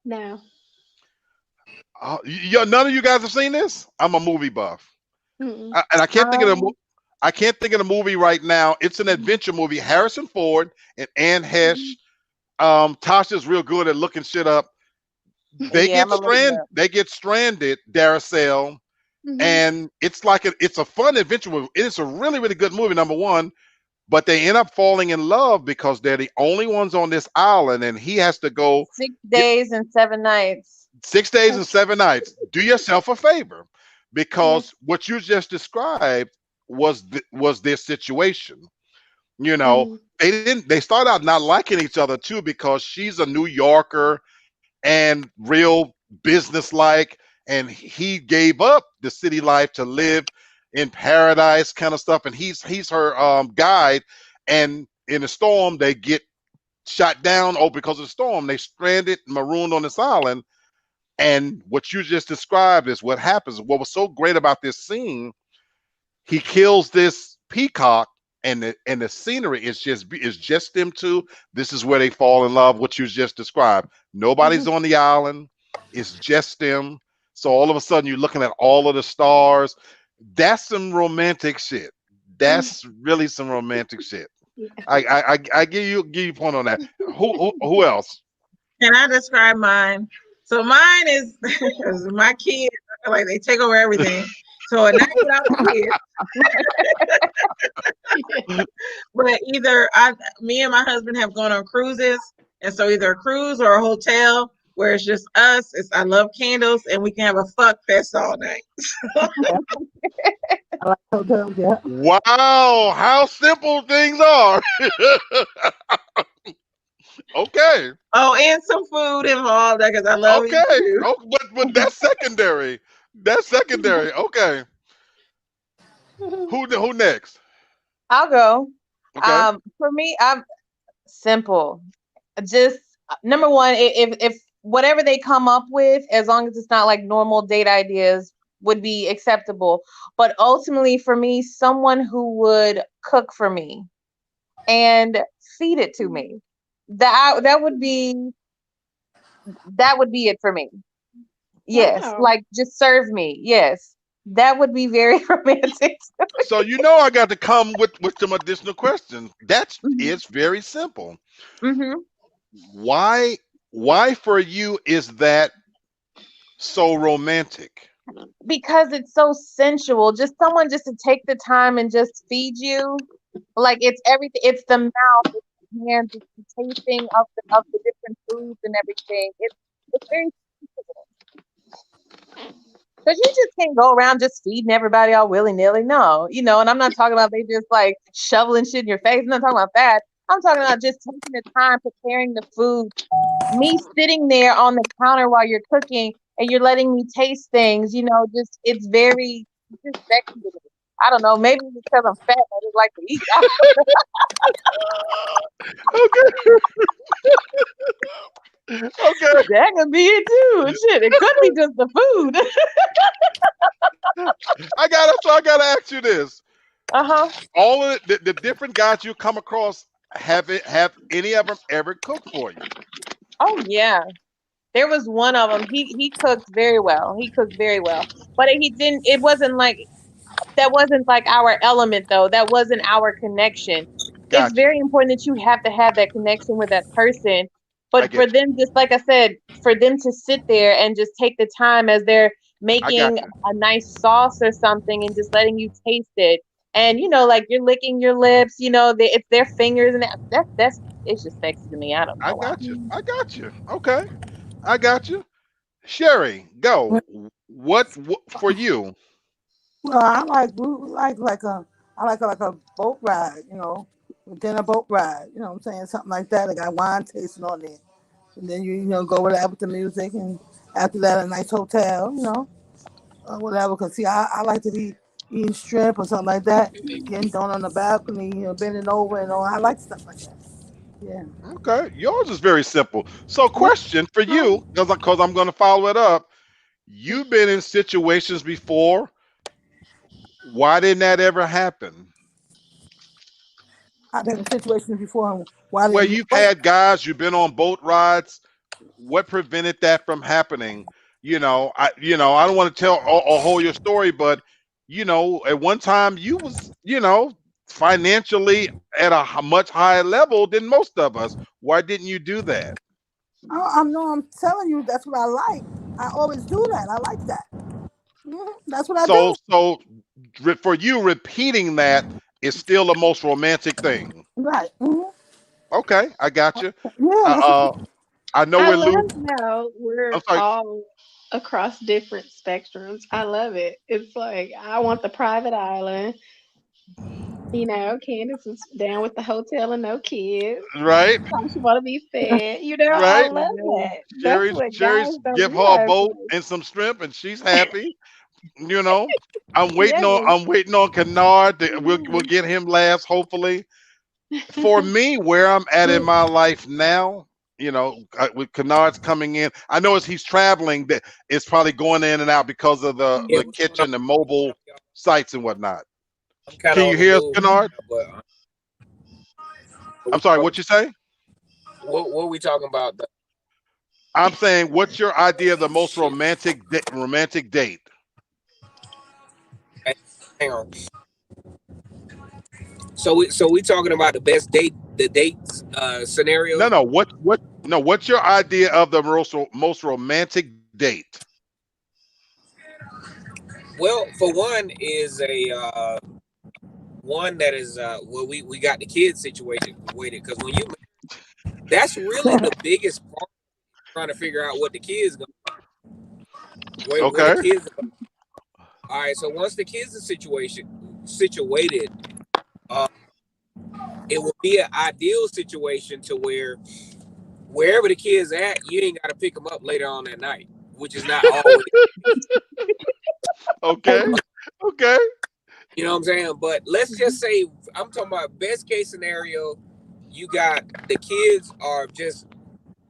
No. None of you guys have seen this? I'm a movie buff. And I can't think of the movie right now. It's an adventure movie. Harrison Ford and Anne Heche. Tasha's real good at looking shit up. They get stranded, Daracel, And it's like it's a fun adventure movie. It's a really, really good movie, number one. But they end up falling in love because they're the only ones on this island, and he has to go 6 days and 7 nights. 6 days and 7 nights. Do yourself a favor, because what you just described was their situation. You know, they start out not liking each other too, because she's a New Yorker and real businesslike, and he gave up the city life to live in paradise kind of stuff, and he's her guide. And in a storm, they get shot down. Oh, because of the storm, they stranded, marooned on this island. And what you just described is what happens. What was so great about this scene, he kills this peacock, and the scenery is just them two. This is where they fall in love. What you just described. Nobody's on the island. It's just them. So all of a sudden, you're looking at all of the stars. That's some romantic shit. That's really some romantic shit. I give you a point on that. Who else? Can I describe mine? So mine is my kids. I feel like they take over everything. So a night without the kids. But either me and my husband have gone on cruises, and so either a cruise or a hotel where it's just us. I love candles, and we can have a fuck fest all night. I like hotels, yeah. Wow, how simple things are. Okay. Oh, and some food involved because I love it. Okay. Oh, but that's secondary. That's secondary. Okay. Who next? I'll go. Okay. For me, I'm simple. Just number one, if whatever they come up with, as long as it's not like normal date ideas, would be acceptable. But ultimately, for me, someone who would cook for me and feed it to me. That would be it for me. Yes, Wow. like just serve me. Yes, that would be very romantic. So I got to come with some additional questions. That's it's very simple. Mm-hmm. Why for you is that so romantic? Because it's so sensual. Just someone just to take the time and just feed you. Like it's everything. It's the mouth, it's the hands, it's the tasting of the different foods and everything. It's very sensible. Because you just can't go around just feeding everybody all willy-nilly. No, and I'm not talking about they just like shoveling shit in your face. I'm not talking about that. I'm talking about just taking the time preparing the food. Me sitting there on the counter while you're cooking and you're letting me taste things, just it's just sexy to me. I don't know, maybe it's because I'm fat, I just like to eat. Okay. That could be it too. Shit, it could be just the food. I gotta ask you this. Uh-huh. All of the different guys you come across, have any of them ever cooked for you? Oh yeah. There was one of them. He cooked very well. But it wasn't like that wasn't like our element though. That wasn't our connection. Gotcha. It's very important that you have to have that connection with that person. But for them, just like I said, for them to sit there and just take the time as they're making a nice sauce or something and just letting you taste it. And like you're licking your lips, it's their fingers and that's it's just sexy to me. I don't know. I got you. Okay. I got you. Sherry, go. What for you? Well, I like a boat ride, dinner boat ride. You know what I'm saying? Something like that. I got wine tasting on there. And then you go whatever with the music, and after that a nice hotel, or whatever. Cause see, I like to be eating shrimp or something like that, getting thrown on the balcony, bending over and all. I like stuff like that. Yeah. Okay, yours is very simple. So, question for you, because I'm going to follow it up. You've been in situations before. Why didn't that ever happen? I've been in situations before. Why? Where you've had guys, you've been on boat rides. What prevented that from happening? I don't want to tell or hold your story, but at one time you was, financially at a much higher level than most of us. Why didn't you do that? I'm telling you, that's what I like. I always do that. I like that. That's what I So do. for you, repeating that is still the most romantic thing. Right. Okay, I got you. Yeah, that's Uh, I know I we're love losing. how I'm we're sorry. all across different spectrums. I love it. It's like I want the private island. Candace is down with the hotel and no kids. Right, She want to be fed. I right. love that. That's Sherry's what Sherry's guys don't give her a realize. boat Like, and some shrimp, and she's happy. You know, yes. I'm waiting on Kennard. We'll get him last, hopefully. For me, where I'm at in my life now, with Kennard's coming in, I know as he's traveling, that it's probably going in and out because of Yeah, the what's going on? kitchen and mobile sites and whatnot. I'm kind of Can you on the hear us, move, Kennard? but I'm sorry, what you say? what are we talking about? I'm saying, what's your idea of the most romantic date? Hang on. So we talking about the best the dates scenario. No. What's your idea of the most romantic date? Well, for one is a one that is well, we got the kids situation waited, because when that's really the biggest part, trying to figure out what the kids gonna where Okay. the kids are going. All right, so once the kids are situated, it will be an ideal situation to where wherever the kids at, you ain't got to pick them up later on that night, which is not always. Okay. Okay. You know what I'm saying? But let's just say, I'm talking about best case scenario. You got the kids are just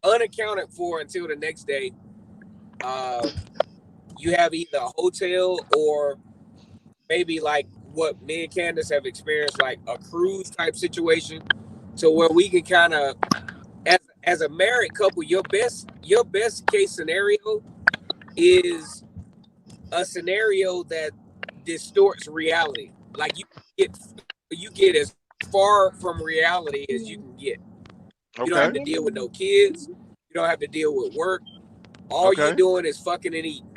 unaccounted for until the next day. You have either a hotel or maybe like what me and Candace have experienced, like a cruise type situation, to where we can kind of, as a married couple, your best case scenario is a scenario that distorts reality. Like you get as far from reality as you can get. You don't have Okay. to deal with no kids. You don't have to deal with work. All Okay. you're doing is fucking and eating.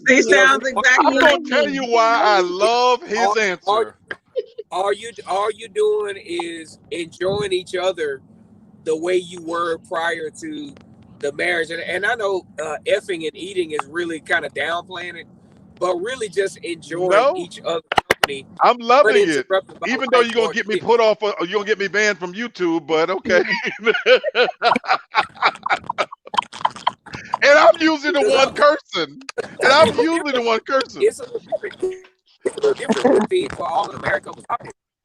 He sounds I'm exactly gonna like tell me. you why I love his answer. All you doing is enjoying each other the way you were prior to the marriage. And I know effing and eating is really kind of downplaying it, but really just enjoying No, each other's company, I'm loving it. uninterrupted by Even though life you're gonna or get me kids. put off, or you're gonna get me banned from YouTube, but okay. And I'm usually the one cursing. And I'm usually the one cursing. It's a little different. It's a little different for all the married couples out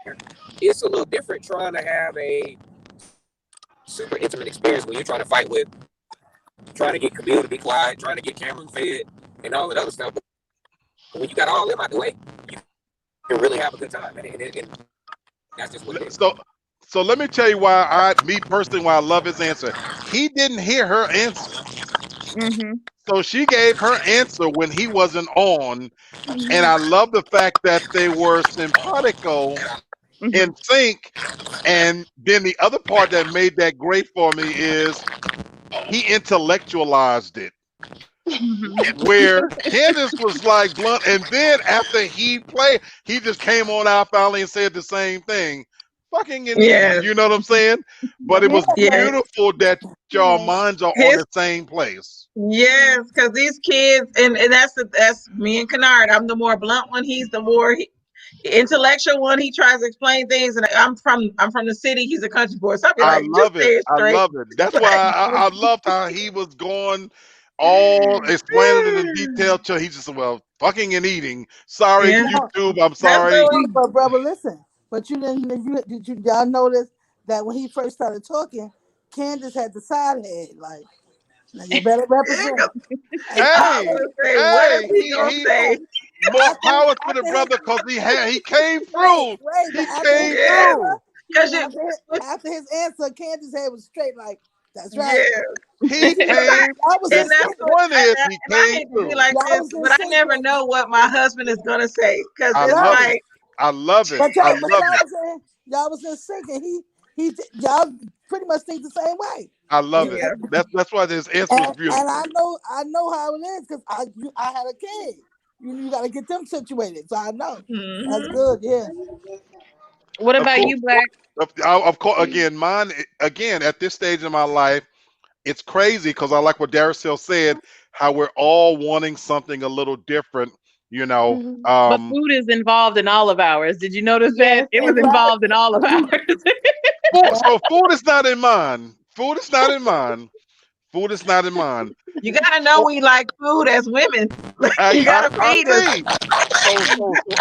there. It's a little different trying to have a super intimate experience when you're trying to fight with, trying to get Camille to be quiet, trying to get Cameron fed, and all that other stuff. But when you got all them out the way, you can really have a good time. And that's just what it is. So let me tell you why me personally, why I love his answer. He didn't hear her answer. So she gave her answer when he wasn't on. And I love the fact that they were simpatico in sync. And then the other part that made that great for me is he intellectualized it. Where Candace was like blunt, and then after he played, he just came on out finally and said the same thing. Fucking in Yes. you know what I'm saying? But it was Yes. beautiful that y'all minds are on the same place. Yes, because these kids, and that's me and Kennard. I'm the more blunt one. He's the more intellectual one. He tries to explain things, and I'm from the city. He's a country boy, so I be I like, love just say it. it I straight. love it. That's why I loved how he was going all explaining it in detail till he just said, well, fucking and eating. Sorry, Yeah. YouTube. I'm sorry. But brother, listen. But did y'all notice that when he first started talking, Candace had the side head like, now you better represent. Hey, say? More power to the brother because he came through. He came through. After his answer, Candace's head was straight like, that's right. Yeah. He came. And that's one is he I hate came to be through. like this, but I never know what my husband is gonna say because it's like I love it. But I love it. y'all was in sync, and Y'all pretty much think the same way. I love it. Yeah. That's why this answer was And beautiful. I know how it is because I had a kid. You got to get them situated. So I know. That's Mhm. good. Yeah. What Of about course, you, Black? of course. Again, mine. Again, at this stage in my life, it's crazy because I like what Darcel said. How we're all wanting something a little different. You know. Mhm. But food is involved in all of ours. Did you notice that? Yes, It was that's right. involved in all of ours. So food is not in mine. Food is not in mine. Food is not in mine. You gotta know we like food as women. You gotta I feed us. see. So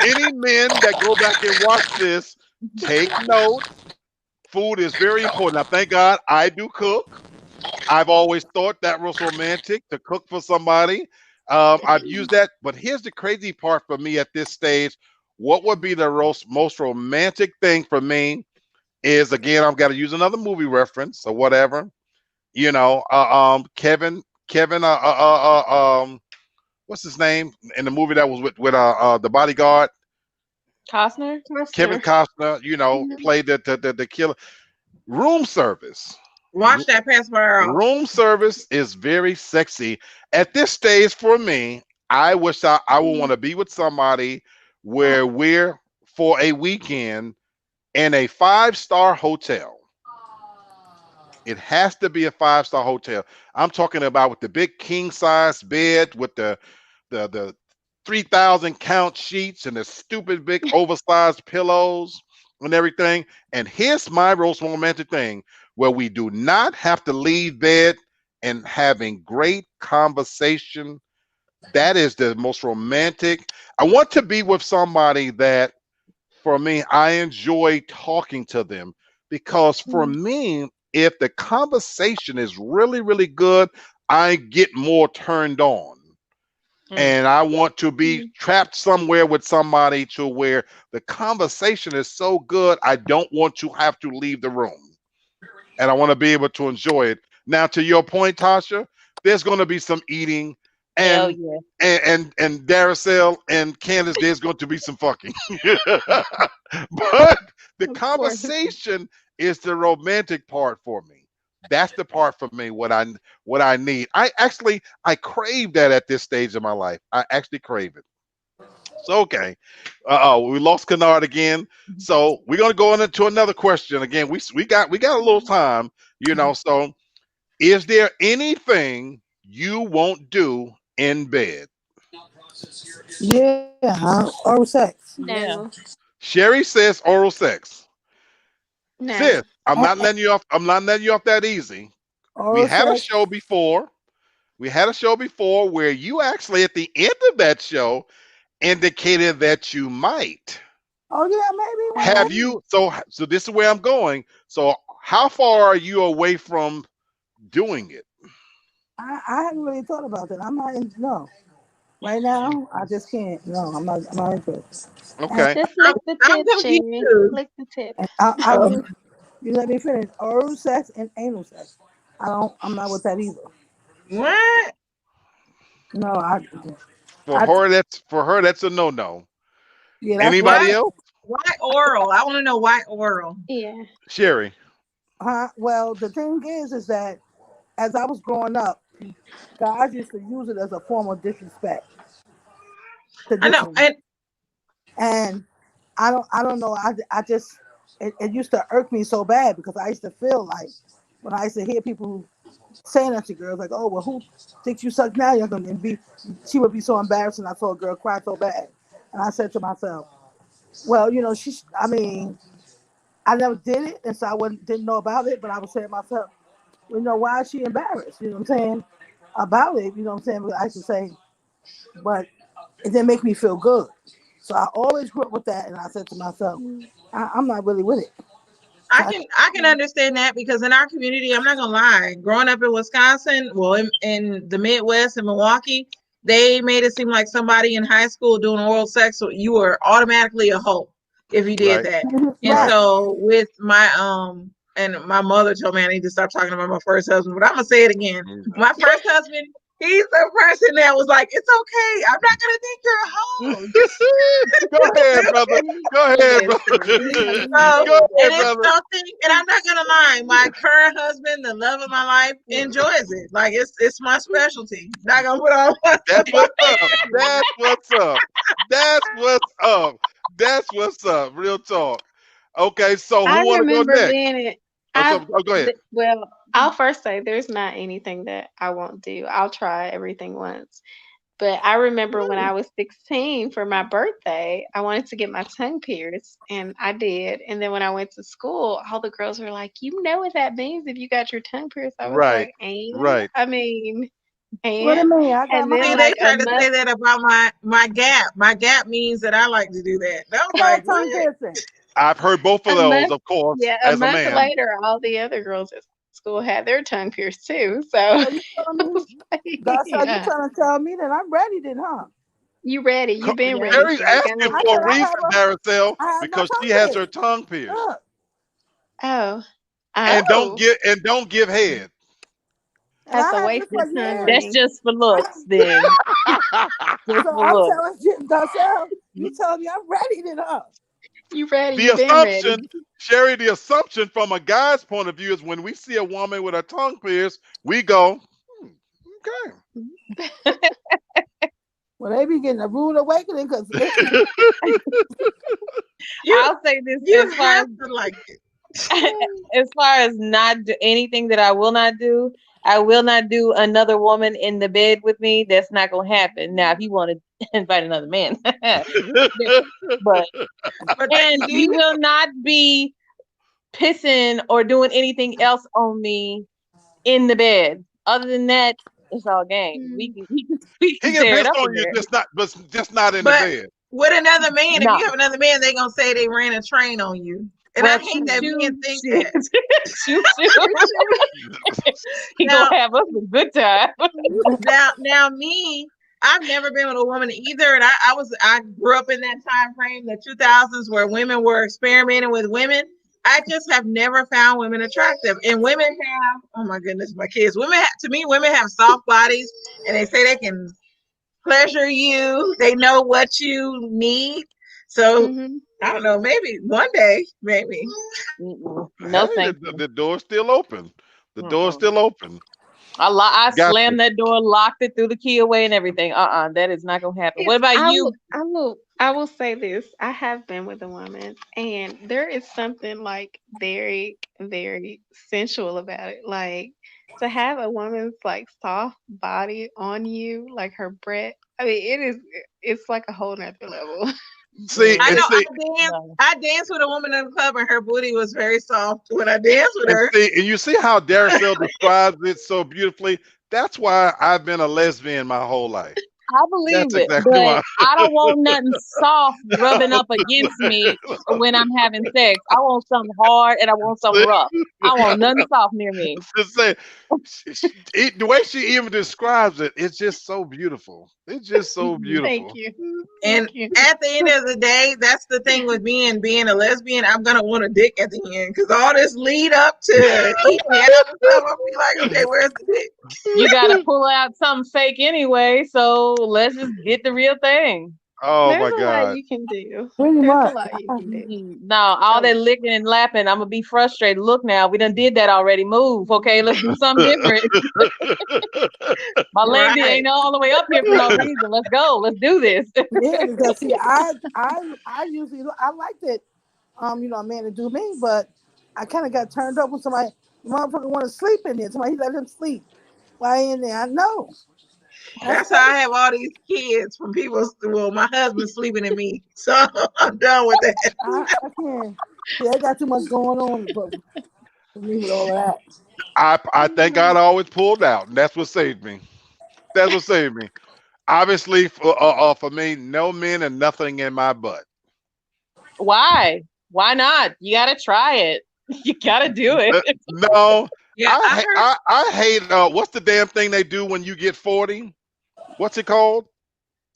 any men that go back and watch this, take note. Food is very important. Now, thank God I do cook. I've always thought that was romantic to cook for somebody. I've used that, but here's the crazy part for me at this stage. What would be the most romantic thing for me is again, I've got to use another movie reference or whatever. You know, Kevin, what's his name in the movie that was with the bodyguard? Costner? Kevin Costner. Costner, you know, Mhm. played the killer. Room service. Watch that pass fire off. Room service is very sexy. At this stage for me, I wish I would want to be with somebody where we're for a weekend in a 5-star hotel. It has to be a 5-star hotel. I'm talking about with the big king size bed with the 3,000 count sheets and the stupid big oversized pillows and everything. And here's my most romantic thing where we do not have to leave bed and having great conversation. That is the most romantic. I want to be with somebody that, for me, I enjoy talking to them because for Mhm. me, if the conversation is really, really good, I get more turned on and I want to be Mhm. trapped somewhere with somebody to where the conversation is so good, I don't want to have to leave the room and I want to be able to enjoy it. Now, to your point, Tasha, there's going to be some eating, Hell and yeah. and Daracel and Candace, there's going to be some fucking. But the Of course. conversation is the romantic part for me. That's the part for me. What I need. I crave that at this stage of my life. I actually crave it. So okay, we lost Kennard again. So we're gonna go on into another question again. We got a little time, you know. So is there anything you won't do in bed? Yeah. Oral sex. Yeah. No. Sherry says oral sex. No. Sis, I'm Uh, not letting you off. I'm not letting you off that easy. We Oral had a sex. show before. We had a show before where you actually at the end of that show indicated that you might. Oh yeah, maybe one Have day. you so this is where I'm going. So how far are you away from doing it? I hadn't really thought about that. I'm not in no. Right now, I just can't. No, I'm not interested. And, Okay. Just lick the I'm tip, Sherry. confused. Lick the tip. and I Oh, just you let me finish. Oral sex and anal sex. I'm not with that either. what? No, For I her, that's a no-no. yeah, that's what Anybody Why? else? Why oral? I want to know why oral. Yeah. Sherry. Well, the thing is that as I was growing up, guys used to use it as a form of disrespect. I know, Tradition. and And I don't know. I just it used to irk me so bad because I used to feel like when I used to hear people saying that to girls like, oh well, who thinks you suck now? You're gonna be. She would be so embarrassed, and I saw a girl cry so bad, and I said to myself, well, you know, I mean, I never did it, and so I didn't know about it, but I was saying to myself, you know, why is she embarrassed? You know what I'm saying about it? You know what I'm saying? But I used to say, but it didn't make me feel good. So I always grew up with that, and I said to myself, Mm. I'm not really with it. So I can understand that because in our community, I'm not gonna lie, growing up in Wisconsin, well, in the Midwest in Milwaukee, they made it seem like somebody in high school doing oral sex, so you were automatically a hoe if you did Right. that. And Right. right, so with my and my mother told me I need to stop talking about my first husband, but I'm gonna say it again. Mm. My first husband, He's the person that was like, "It's okay. I'm not gonna think you're a hoe." Go ahead, brother. Go ahead, brother. So, Go and ahead, it's brother. something, and I'm not gonna lie, my current husband, the love of my life, enjoys it. Like it's my specialty. Not gonna put on. That's what's up. That's what's up. That's what's up. That's what's up. Real talk. Okay, so I who want to go remember next? being in. Go ahead. Well, I'll first say there's not anything that I won't do. I'll try everything once. But I remember when I was 16 for my birthday, I wanted to get my tongue pierced, and I did. And then when I went to school, all the girls were like, "You know what that means if you got your tongue pierced?" I was Right. like, "And Right. I mean, What a and man. I got and my then See, like they a tried to month, say that about my gap. My gap means that I like to do that. And I was tongue like, what? piercing. I've heard both of a those, month, of course, yeah, a as a month man. later, all the other girls at school had their tongue pierced too. So So you telling I me, was like, that's how you yeah, trying to tell me that I'm ready then, huh? you ready? You been Yeah. ready? Sherry's So asking go I for said a for it. reason, Maricel, I have my because tongue she has her pierced. tongue pierced. Look. Oh, And oh, don't give head. And that's I a had this wasted for tongue years. That's ring. just for looks, then. Just So for I'm looks. telling you, Darcel, you telling me I'm ready then, huh? You ready? The You been ready? assumption, Sherry, the assumption from a guy's point of view is when we see a woman with her tongue pierced, we go, okay. Well, they be getting a rude awakening because I'll say this You as far have as to like it. as far as not do anything that I will not do, I will not do another woman in the bed with me. That's not gonna happen. Now, if you want to invite another man, but But and do you you will not be pissing or doing anything else on me in the bed. Other than that, it's all game. We Mm. can we He can can tear it piss up on in you, there. just not in the but bed. with another man, if No, you have another man, they gonna say they ran a train on you. And I well, hate choo that men choo, think choo that. choo choo. He Now, gonna have us a good time. now me, I've never been with a woman either. And I grew up in that time frame, the 2000s, where women were experimenting with women. I just have never found women attractive. And women have, oh my goodness, my kids. To me, women have soft bodies, and they say they can pleasure you. They know what you need. So Mhm. I don't know. Maybe one day, maybe. No, Hey, thank you. the door's still open. The door's Mm-mm. still open. I Got you. slammed that door, locked it, threw the key away, and everything. That is not gonna happen. What It's about you? I will say this. I have been with a woman, and there is something like very, very sensual about it. Like to have a woman's like soft body on you, like her breath. I mean, it's like a whole nother level. See, I and know. Mm, see, no. I danced with a woman in the club, and her booty was very soft when I danced with and her. see, and you see how Darcel describes it so beautifully. That's why I've been a lesbian my whole life. I believe That's it, exactly but why. I don't want nothing soft rubbing up against me when I'm having sex. I want something hard and I want something rough. I want nothing soft near me. Just say, the way she even describes it, it's just so beautiful. It's just so Thank beautiful. you. And Thank you. at the end of the day, that's the thing with being a lesbian. I'm gonna want a dick at the end because all this lead up to eating out and stuff. I'll be like, okay, where's the dick? You gotta pull out something fake anyway, so let's just get the real thing. Oh There's my a lot God. you can do. pretty There's a much. lot you can do. No, all that licking and lapping, I'm gonna be frustrated. Look now, we done did that already. Move, okay? Let's do something different. My lady Right. ain't all the way up here for no reason. Let's go. Let's do this. Yeah, because see, I usually I like that, a man to do me, but I kind of got turned up when somebody motherfucker want to sleep in there. Somebody let him sleep while in there. I know. That's how I have all these kids from people. Well, my husband's sleeping in me, so I'm done with that. I can't. See, I got too much going on for me with all that. I thank God I always pulled out, and that's what saved me. That's what saved me. Obviously, for me, no men and nothing in my butt. Why? Why not? You gotta try it. You gotta do it. No, Yeah, I heard. I hate. What's the damn thing they do when you get 40? What's it called?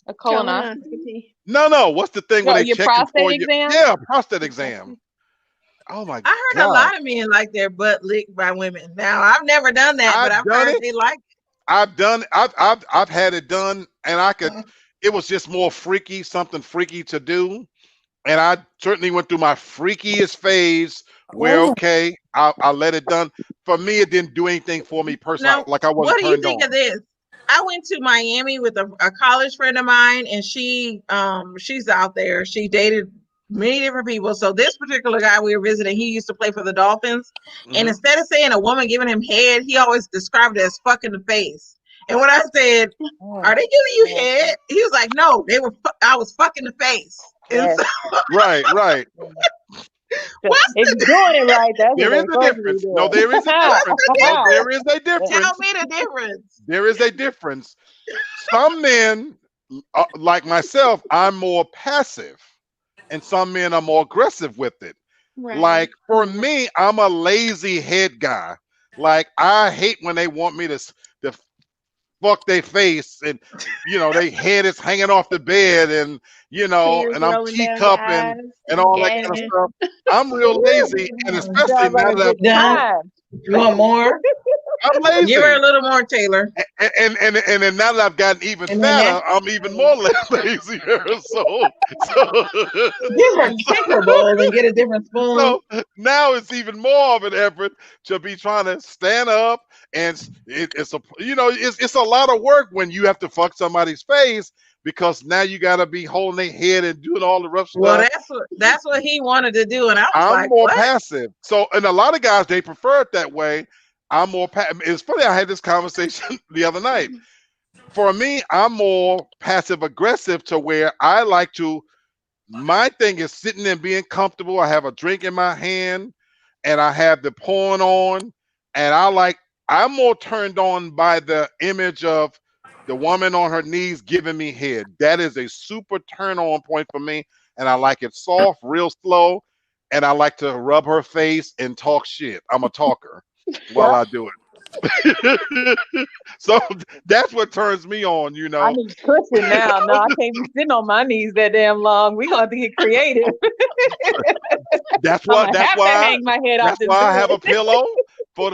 A colonoscopy. Colonoscopy. No. What's the thing when No, they your check you for prostate you? exam? Yeah, prostate exam. Oh my I heard a God. lot of men like their butt licked by women. Now I've never done that, but I've I've done heard it. they like it. I've had it done, and I could. It was just more freaky, something freaky to do, and I certainly went through my freakiest phase. Where Well, okay, I let it done. For me, it didn't do anything for me personally. Now, Like I wasn't what do you turned think on. of this? I went to Miami with a college friend of mine, and she's out there. She dated many different people. So this particular guy we were visiting, he used to play for the Dolphins, and Mhm. instead of saying a woman giving him head, he always described it as fucking the face. And when I said, "Are they giving you head?" He was like, "No, they were. I was fucking the face." And Yes. so, Right. what's If you're doing it right, that's There what is they're a supposed to be difference. doing. No, there is a difference. No, there is a tell difference. me the difference? There is a difference. Some men, like myself, I'm more passive, and some men are more aggressive with it. Right. Like for me, I'm a lazy head guy. Like I hate when they want me to fuck their face, and they head is hanging off the bed, and Tears and I'm rolling down your teacupping eyes. and all that kind of Gagging. stuff. I'm real lazy, and especially Sounds like now a that good Done. time. You want more? I'm Give her a lazy. little more, Taylor. And then now that I've gotten even And then fatter, I'm even more lazier. So take her bowl and get a different spoon. so now it's even more of an effort to be trying to stand up, and it's a lot of work when you have to fuck somebody's face, because now you got to be holding their head and doing all the rough Well, stuff. that's what he wanted to do, and I was I'm like, more what? passive. So, and a lot of guys, they prefer it that way. I'm more It's funny, I had this conversation the other night. For me, I'm more passive aggressive, to where I like to, my thing is sitting and being comfortable. I have a drink in my hand, and I have the porn on, and I'm more turned on by the image of the woman on her knees giving me head. That is a super turn on point for me, and I like it soft, real slow, and I like to rub her face and talk shit. I'm a talker while I do it. So that's what turns me on, I need cushion now. No, I can't be sitting on my knees that damn long. We gonna have to get creative. That's I'm what. gonna That's have to why. hang my head off That's this why I have bed. a pillow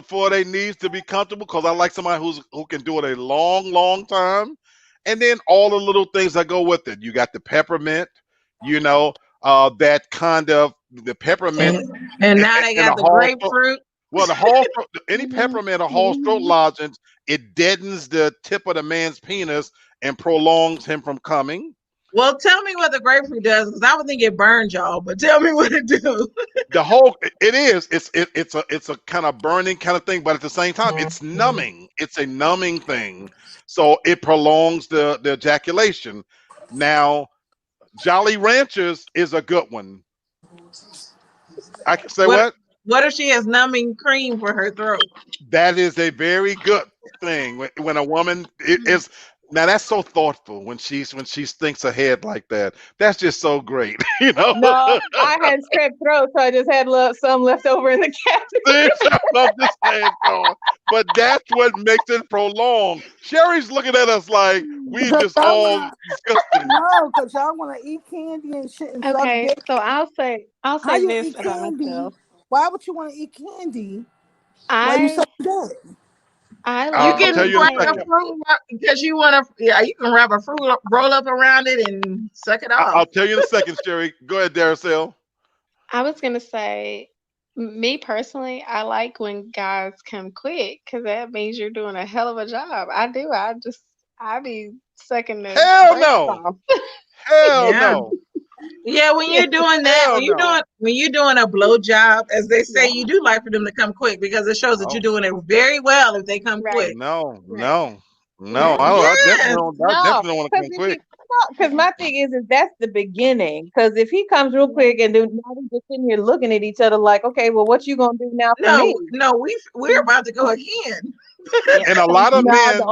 for their knees to be comfortable, because I like somebody who can do it a long time, and then all the little things that go with it. You got the peppermint, that kind of the peppermint And now they and got a the whole throat. grapefruit. Well, any peppermint or whole throat lozenge, it deadens the tip of the man's penis and prolongs him from coming. Well, tell me what the grapefruit does, because I would think it burns y'all, but tell me what it do. It's a kind of burning kind of thing, but at the same time it's numbing. It's a numbing thing, so it prolongs the ejaculation. Now Jolly Ranchers is a good one. I can say what? What if she has numbing cream for her throat? That is a very good thing when a woman is. Now that's so thoughtful when she thinks ahead like that. That's just so great, No, I had strep throat, so I just had some left over in the cabinet. I'm just saying, so. But that's what makes it prolong. Sherry's looking at us like we just all disgusting. No, because y'all want to eat candy and shit and Okay, stuff. so I'll say How you this eat about candy? myself. Why would you want to eat candy? Why you I say that? I You like I'll tell can you in a wrap a second. fruit because you want to. Yeah, you can wrap a fruit roll up around it and suck it I'll off. tell you in a second, Sherry. Go ahead, Daracel. I was gonna say, me personally, I like when guys come quick because that means you're doing a hell of a job. I do. I be sucking the Hell brakes no. off. Hell Yeah. no. Yeah, when you're doing that, Hell no. when you're doing a blow job, as they say, Yeah. you do like for them to come quick because it shows that Oh. you're doing it very well if they come Right. quick. No. Right. I definitely Yes. don't. I definitely don't want to come quick. Because my thing is that's the beginning. Because if he comes real quick and then now we just sitting here looking at each other like, okay, well, what you gonna do now for me? No, we're about to go again. And a lot of No, men, the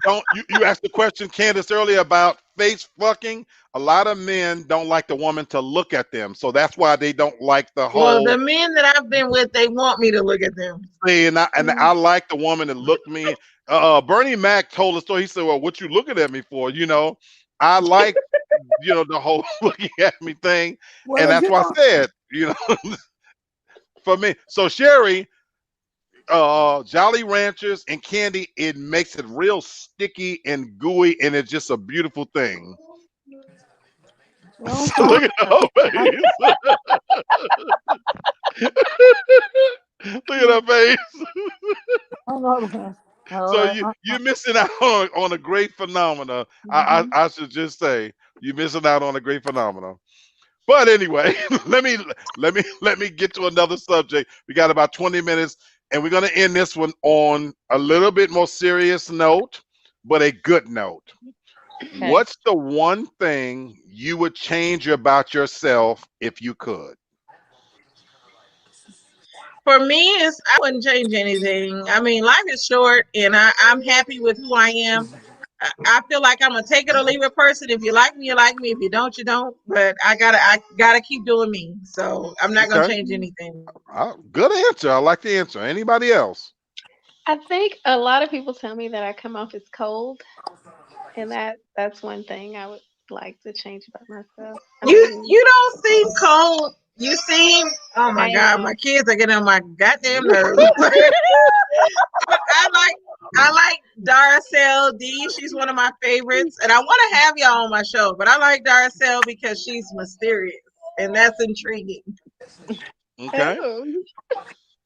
don't. You asked the question, Candace, earlier about face fucking. A lot of men don't like the woman to look at them, so that's why they don't like the Well, whole the men that I've been with, they want me to look at them. thing. And I like the woman to look me. Bernie Mac told a story. He said, "Well, what you looking at me for?" I like the whole looking at me thing, Well, and if that's you why I don't- said, for me. So Sherry, Jolly Ranchers and candy, it makes it real sticky and gooey, and it's just a beautiful thing. Well, Look at her face. Look at her face. I don't know. So All right. you're missing out on a great phenomena. I should just say you're missing out on a great phenomena. But anyway, let me get to another subject. We got about 20 minutes, and we're gonna end this one on a little bit more serious note, but a good note. Okay. What's the one thing you would change about yourself if you could? For me, I wouldn't change anything. I mean, life is short, and I'm happy with who I am. I feel like I'm a take it or leave it person. If you like me, you like me. If you don't, you don't. But I gotta keep doing me. So I'm not gonna Okay. change anything. Good answer. I like the answer. Anybody else? I think a lot of people tell me that I come off as cold, and that's one thing I would like to change about myself. I mean, You don't seem cold. You seem, oh my I God, am. my kids are getting on my goddamn nerves. I like Darcel D. She's one of my favorites, and I want to have y'all on my show. But I like Darcel because she's mysterious, and that's intriguing. Okay. Oh.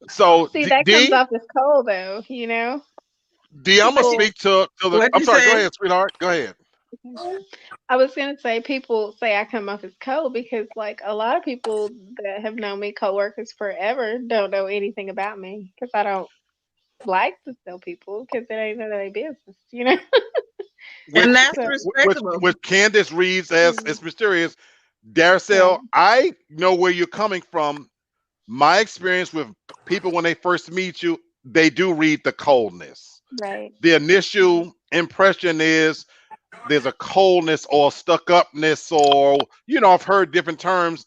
So See, that comes D, off as cold, though. You know, D, I'm gonna people. speak to the. What'd I'm you sorry. Go say? ahead, sweetheart. Go ahead. I was gonna say people say I come off as cold because like a lot of people that have known me, coworkers forever, don't know anything about me because I don't like to tell people because it ain't none of their business, you know. Which And that's So respectable. which Candace reads as mm, mysterious. right, Darcel, I know where you're coming from. My experience with people when they first meet you, they do read the coldness. right, The initial impression is there's a coldness or stuck upness, or I've heard different terms,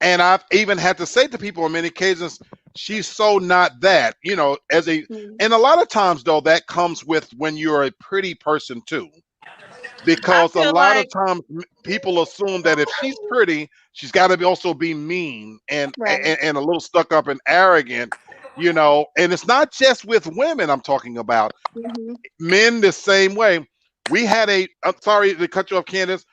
and I've even had to say to people on many occasions, she's so not that, as a. mm, And a lot of times though, that comes with when you're a pretty person too, I because a feel lot of like times people assume that if she's pretty, she's got to be also be mean right. and a little stuck up and arrogant, and it's not just with women I'm talking about. Hmm. Men the same way. We had I'm sorry to cut you off, Candace.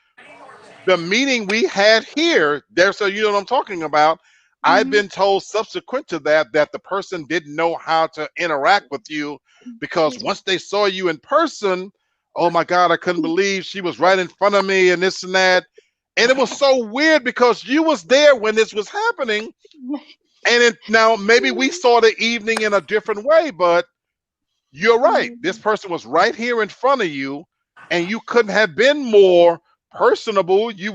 The meeting we had here, there, so you know what I'm talking about. I've Hmm. been told subsequent to that the person didn't know how to interact with you, because once they saw you in person, oh my God, I couldn't believe she was right in front of me and this and that. And it was so weird because you was there when this was happening. And now maybe we saw the evening in a different way, but you're right. This person was right here in front of you, and you couldn't have been more personable. You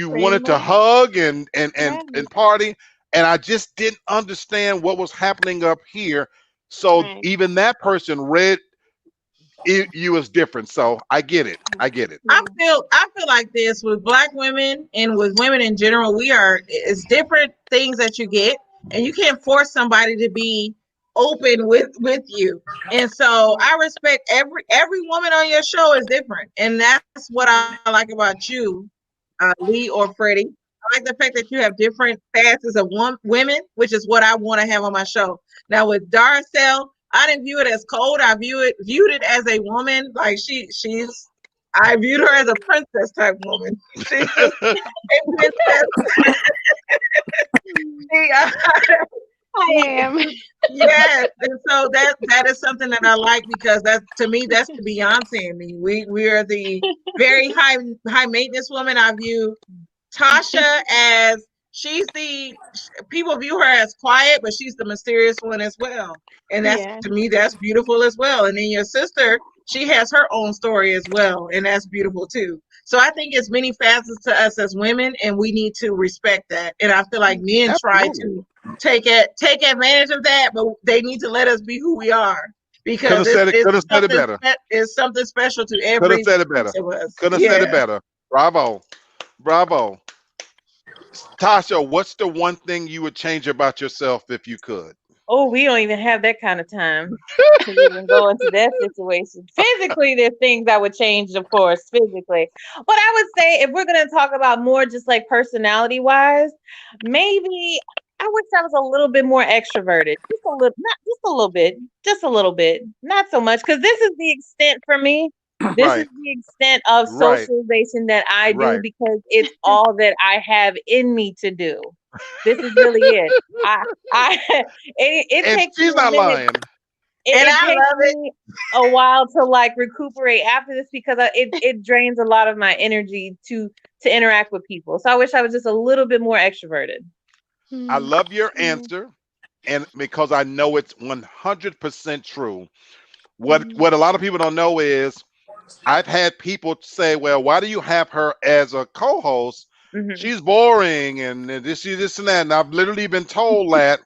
Pretty wanted to much, hug and right, party, and I just didn't understand what was happening up here. So right. even that person read you as different. So I get it. I get it. I Yeah. feel like this with Black women and with women in general. It's different things that you get, and you can't force somebody to be open with you. And so Right. I respect every woman on your show is different, and that's what I like about you, Lee or Freddie. I like the fact that you have different facets of women, which is what I want to have on my show. Now with Darcel, I didn't view it as cold. I viewed it as a woman. Like she's I viewed her as a princess type woman. She's just a princess. She, I am. yes, and so that is something that I like because that's to me that's the Beyonce in me. We are the very high maintenance woman. I view Tasha as people view her as quiet, but she's the mysterious one as well. And that's Yeah. to me, that's beautiful as well. And then your sister, she has her own story as well, and that's beautiful too. So I think it's many facets to us as women, and we need to respect that. And I feel like men try Absolutely. to take advantage of that, but they need to let us be who we are Could have because said it. Could have said it better. it's something special to Could have every said it piece better. of us. Could have said it Yeah. better. Bravo. Bravo. Tasha, what's the one thing you would change about yourself if you could? Oh, we don't even have that kind of time to even go into that situation. Physically, there's things I would change, of course, physically. But I would say if we're gonna talk about more just like personality wise, maybe I I wish I was a little bit more extroverted. Just a little, not just a little bit, just a little bit, not so much. Because this is the extent for me. This is Right, the extent of right, socialization that I do right. because it's all that I have in me to do. This is really it. I it And takes me she's a not minute. lying. And It I takes love it. me a while to like recuperate after this because it drains a lot of my energy to interact with people. So I wish I was just a little bit more extroverted. I Mm, love your mm, answer, and because I know it's 100% true. mm, What a lot of people don't know is I've had people say, "Well, why do you have her as a co-host? Hmm. She's boring, and this and that." And I've literally been told that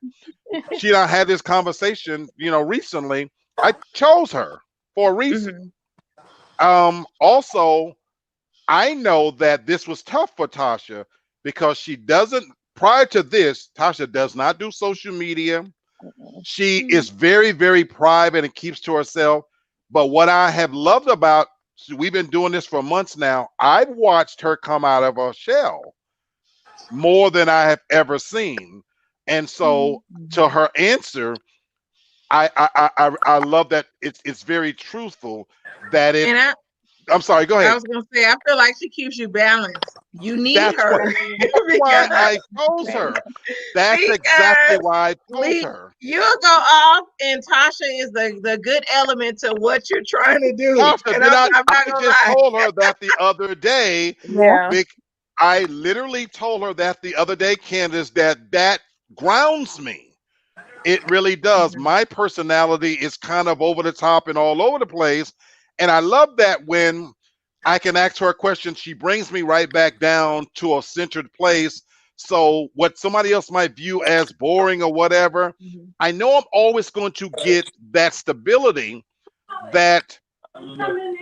she and I had this conversation, recently. I chose her for a reason. Hmm. Also, I know that this was tough for Tasha because she doesn't. Prior to this, Tasha does not do social media. She mm, is very, very private and keeps to herself. But what I have loved about, so we've been doing this for months now. I've watched her come out of her shell more than I have ever seen. And mm. so, to her answer, I love that it's very truthful. That it. And I'm sorry. Go I ahead. was gonna say, I feel like she keeps you balanced. You need That's what. her That's why because I chose her. That's exactly because why I chose we her. you'll go off, and Tasha is the good element to what you're trying to do. Tasha, And did I'm I not gonna just lie. told her that the other day. Yeah. I literally told her that the other day, Candace, that grounds me. It really does. Mhm. My personality is kind of over the top and all over the place. And I love that when I can ask her a question, she brings me right back down to a centered place. So, what somebody else might view as boring or whatever, Mhm. I know I'm always going to get that stability, that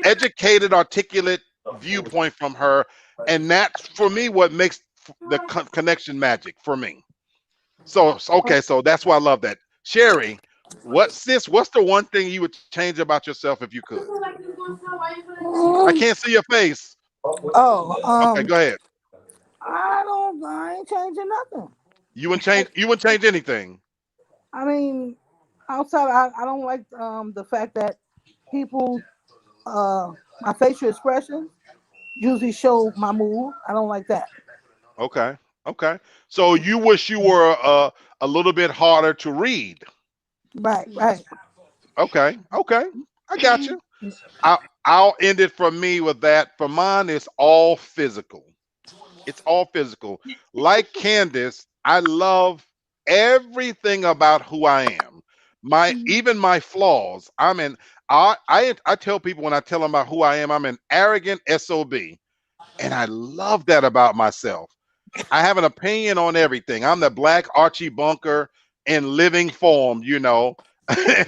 educated, articulate viewpoint from her, and that's for me what makes the connection magic for me. Okay, so that's why I love that. Sherry, what's the one thing you would change about yourself if you could? I Mm, can't see your face. oh, Okay, go ahead. I ain't changing nothing. You wouldn't change anything. I mean, outside, I don't like the fact that people, uh, my facial expression usually show my mood. I don't like that. Okay. Okay. So you wish you were a little bit harder to read. Right, right. Okay. Okay. I got you. I'll end it for me with that. For mine, it's all physical. It's all physical. Like Candace, I love everything about who I am. Mm, Even my flaws. I tell people when I tell them about who I am, I'm an arrogant SOB. And I love that about myself. I have an opinion on everything. I'm the black Archie Bunker in living form, in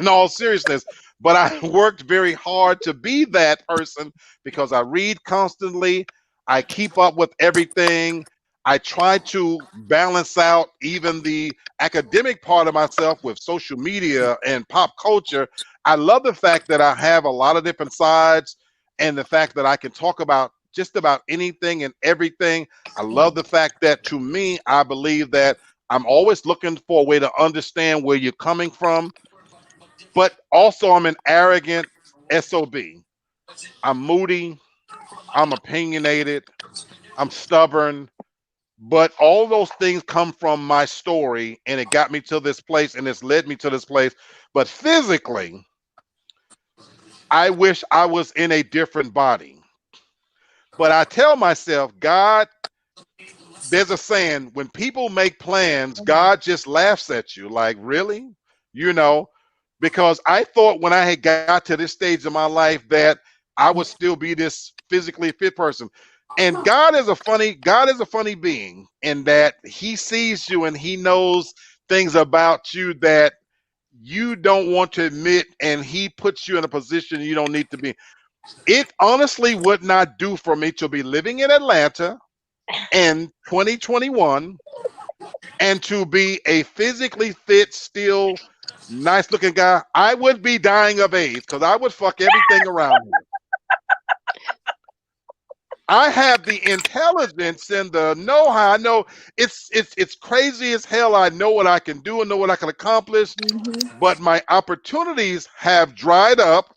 all seriousness. But I worked very hard to be that person because I read constantly. I keep up with everything. I try to balance out even the academic part of myself with social media and pop culture. I love the fact that I have a lot of different sides and the fact that I can talk about just about anything and everything. I love the fact that to me, I believe that I'm always looking for a way to understand where you're coming from, but also I'm an arrogant SOB. I'm moody, I'm opinionated, I'm stubborn, but all those things come from my story and it got me to this place and it's led me to this place. But physically, I wish I was in a different body. But I tell myself, God, there's a saying, when people make plans, God just laughs at you. Like, really? You know, because I thought when I had got to this stage of my life that I would still be this physically fit person. And God is a funny being in that he sees you and he knows things about you that you don't want to admit, and he puts you in a position you don't need to be. It honestly would not do for me to be living in Atlanta in 2021 and to be a physically fit, still nice looking guy. I would be dying of AIDS because I would fuck everything around here. I have the intelligence and the know-how. I know it's crazy as hell. I know what I can do and know what I can accomplish, but my opportunities have dried up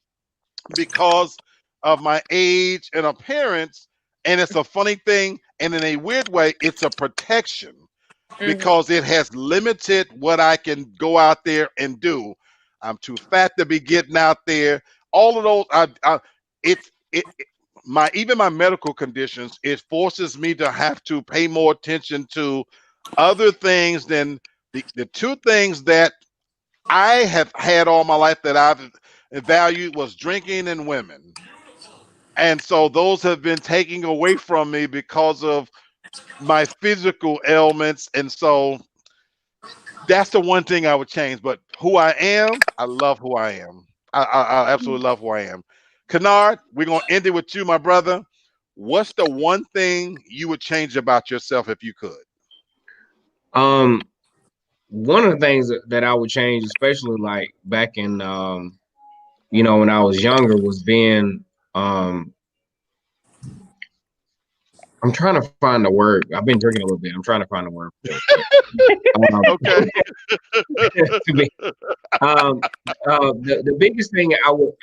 because of my age and appearance. And it's a funny thing, and in a weird way, it's a protection because it has limited what I can go out there and do. I'm too fat to be getting out there. All of those, even my medical conditions, it forces me to have to pay more attention to other things than the two things that I have had all my life that I've valued was drinking and women. And so those have been taken away from me because of my physical ailments. And so that's the one thing I would change. But who I am, I love who I am. I absolutely love who I am. Kennard, we're going to end it with you, my brother. What's the one thing you would change about yourself if you could? One of the things that I would change, especially like back in, when I was younger, was being, I'm trying to find the word. I've been drinking a little bit. I'm trying to find the word. Okay. The biggest thing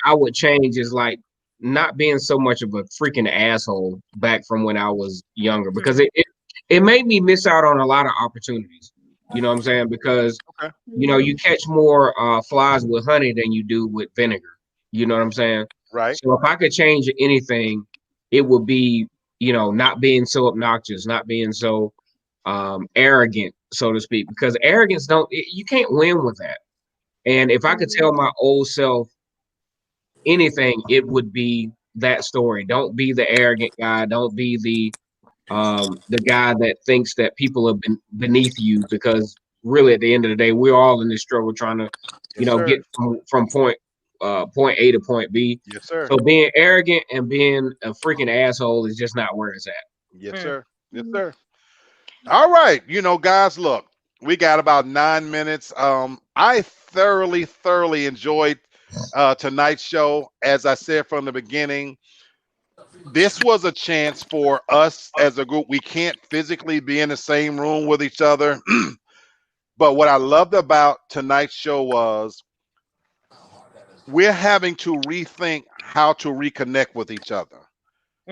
I would change is like not being so much of a freaking asshole back from when I was younger, because it made me miss out on a lot of opportunities. You know what I'm saying? Because you catch more flies with honey than you do with vinegar. You know what I'm saying? Right. So if I could change anything, it would be, not being so obnoxious, not being so arrogant, so to speak, because arrogance you can't win with that. And if I could tell my old self anything, it would be that story. Don't be the arrogant guy. Don't be the guy that thinks that people are beneath you, because really at the end of the day, we're all in this struggle trying to, get from point A to point B. Yes, sir. So being arrogant and being a freaking asshole is just not where it's at. Yes, sir. Yes, sir. All right. Guys, look, we got about 9 minutes. I thoroughly enjoyed tonight's show. As I said from the beginning, this was a chance for us as a group. We can't physically be in the same room with each other. But what I loved about tonight's show was we're having to rethink how to reconnect with each other.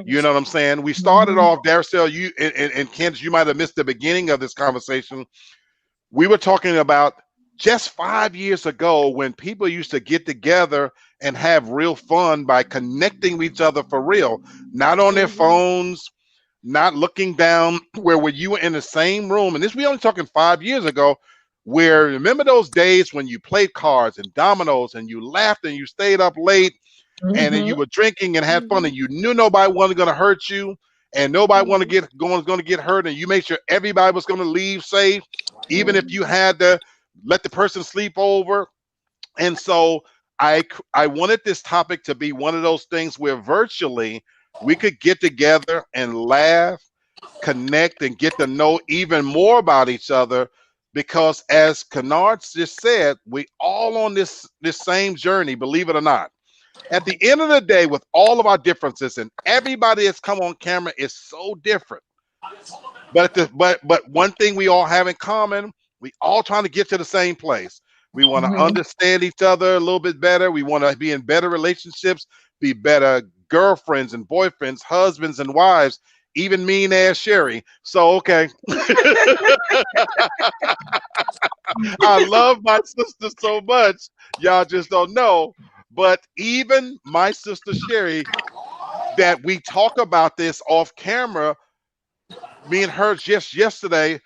You know what I'm saying? We started off, Darcel, you and Candace, you might have missed the beginning of this conversation. We were talking about just 5 years ago when people used to get together and have real fun by connecting with each other for real, not on their phones, not looking down, where you were in the same room. And we only talking 5 years ago, where remember those days when you played cards and dominoes and you laughed and you stayed up late and then you were drinking and had fun and you knew nobody wasn't going to hurt you and nobody was going to get hurt, and you made sure everybody was going to leave safe, even if you had to let the person sleep over. And so I wanted this topic to be one of those things where virtually we could get together and laugh, connect, and get to know even more about each other. Because as Kennard just said, we all on this same journey, believe it or not. At the end of the day, with all of our differences, and everybody that's come on camera is so different. But one thing we all have in common, we all trying to get to the same place. We want to understand each other a little bit better. We want to be in better relationships, be better girlfriends and boyfriends, husbands and wives, even mean ass Sherry. So, okay. I love my sister so much. Y'all just don't know. But even my sister Sherry, that we talk about this off camera, me and her just yesterday,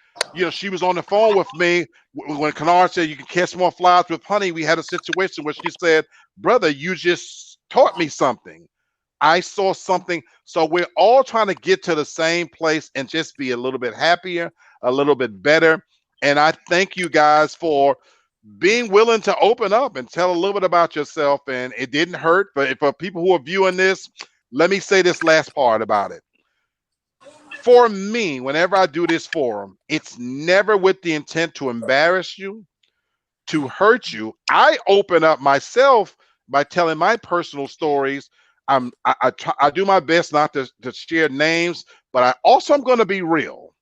she was on the phone with me when Kennard said you can catch more flies with honey. We had a situation where she said, brother, you just taught me something. I saw something. So we're all trying to get to the same place and just be a little bit happier, a little bit better. And I thank you guys for being willing to open up and tell a little bit about yourself. And it didn't hurt. But for people who are viewing this, let me say this last part about it. For me, whenever I do this forum, it's never with the intent to embarrass you, to hurt you. I open up myself by telling my personal stories. I do my best not to share names, but I also am going to be real.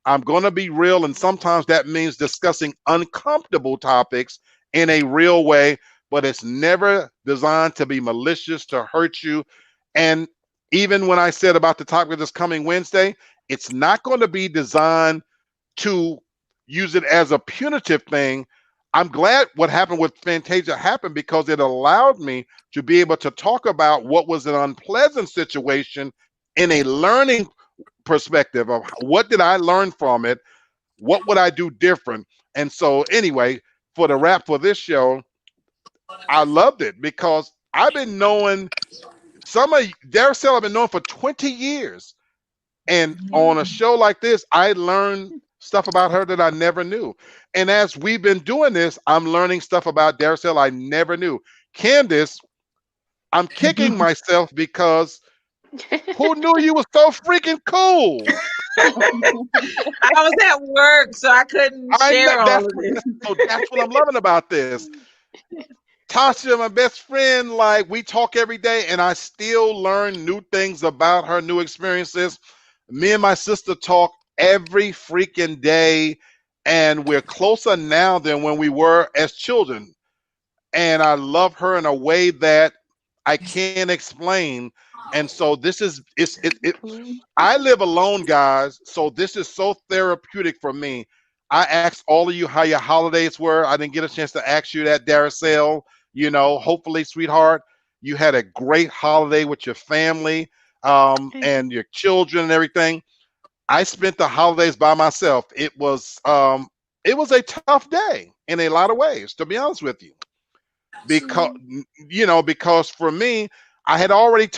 I'm going to be real, and sometimes that means discussing uncomfortable topics in a real way, but it's never designed to be malicious, to hurt you. And even when I said about the topic this coming Wednesday, it's not going to be designed to use it as a punitive thing. I'm glad what happened with Fantasia happened because it allowed me to be able to talk about what was an unpleasant situation in a learning perspective of what did I learn from it? What would I do different? And so anyway, for the wrap for this show, I loved it because I've been knowing some of Daracel I've been knowing for 20 years. And on a show like this, I learned stuff about her that I never knew. And as we've been doing this, I'm learning stuff about Daracel I never knew. Candace, I'm kicking myself because who knew you was so freaking cool? I was at work, so I couldn't share all of this. So that's what I'm loving about this. Tasha, my best friend, like we talk every day, and I still learn new things about her, new experiences. Me and my sister talk every freaking day, and we're closer now than when we were as children. And I love her in a way that I can't explain. And so this is I live alone, guys. So this is so therapeutic for me. I asked all of you how your holidays were. I didn't get a chance to ask you that, Daracel. You know, hopefully, sweetheart, you had a great holiday with your family and your children and everything. I spent the holidays by myself. It was a tough day in a lot of ways, to be honest with you. Because for me, I had already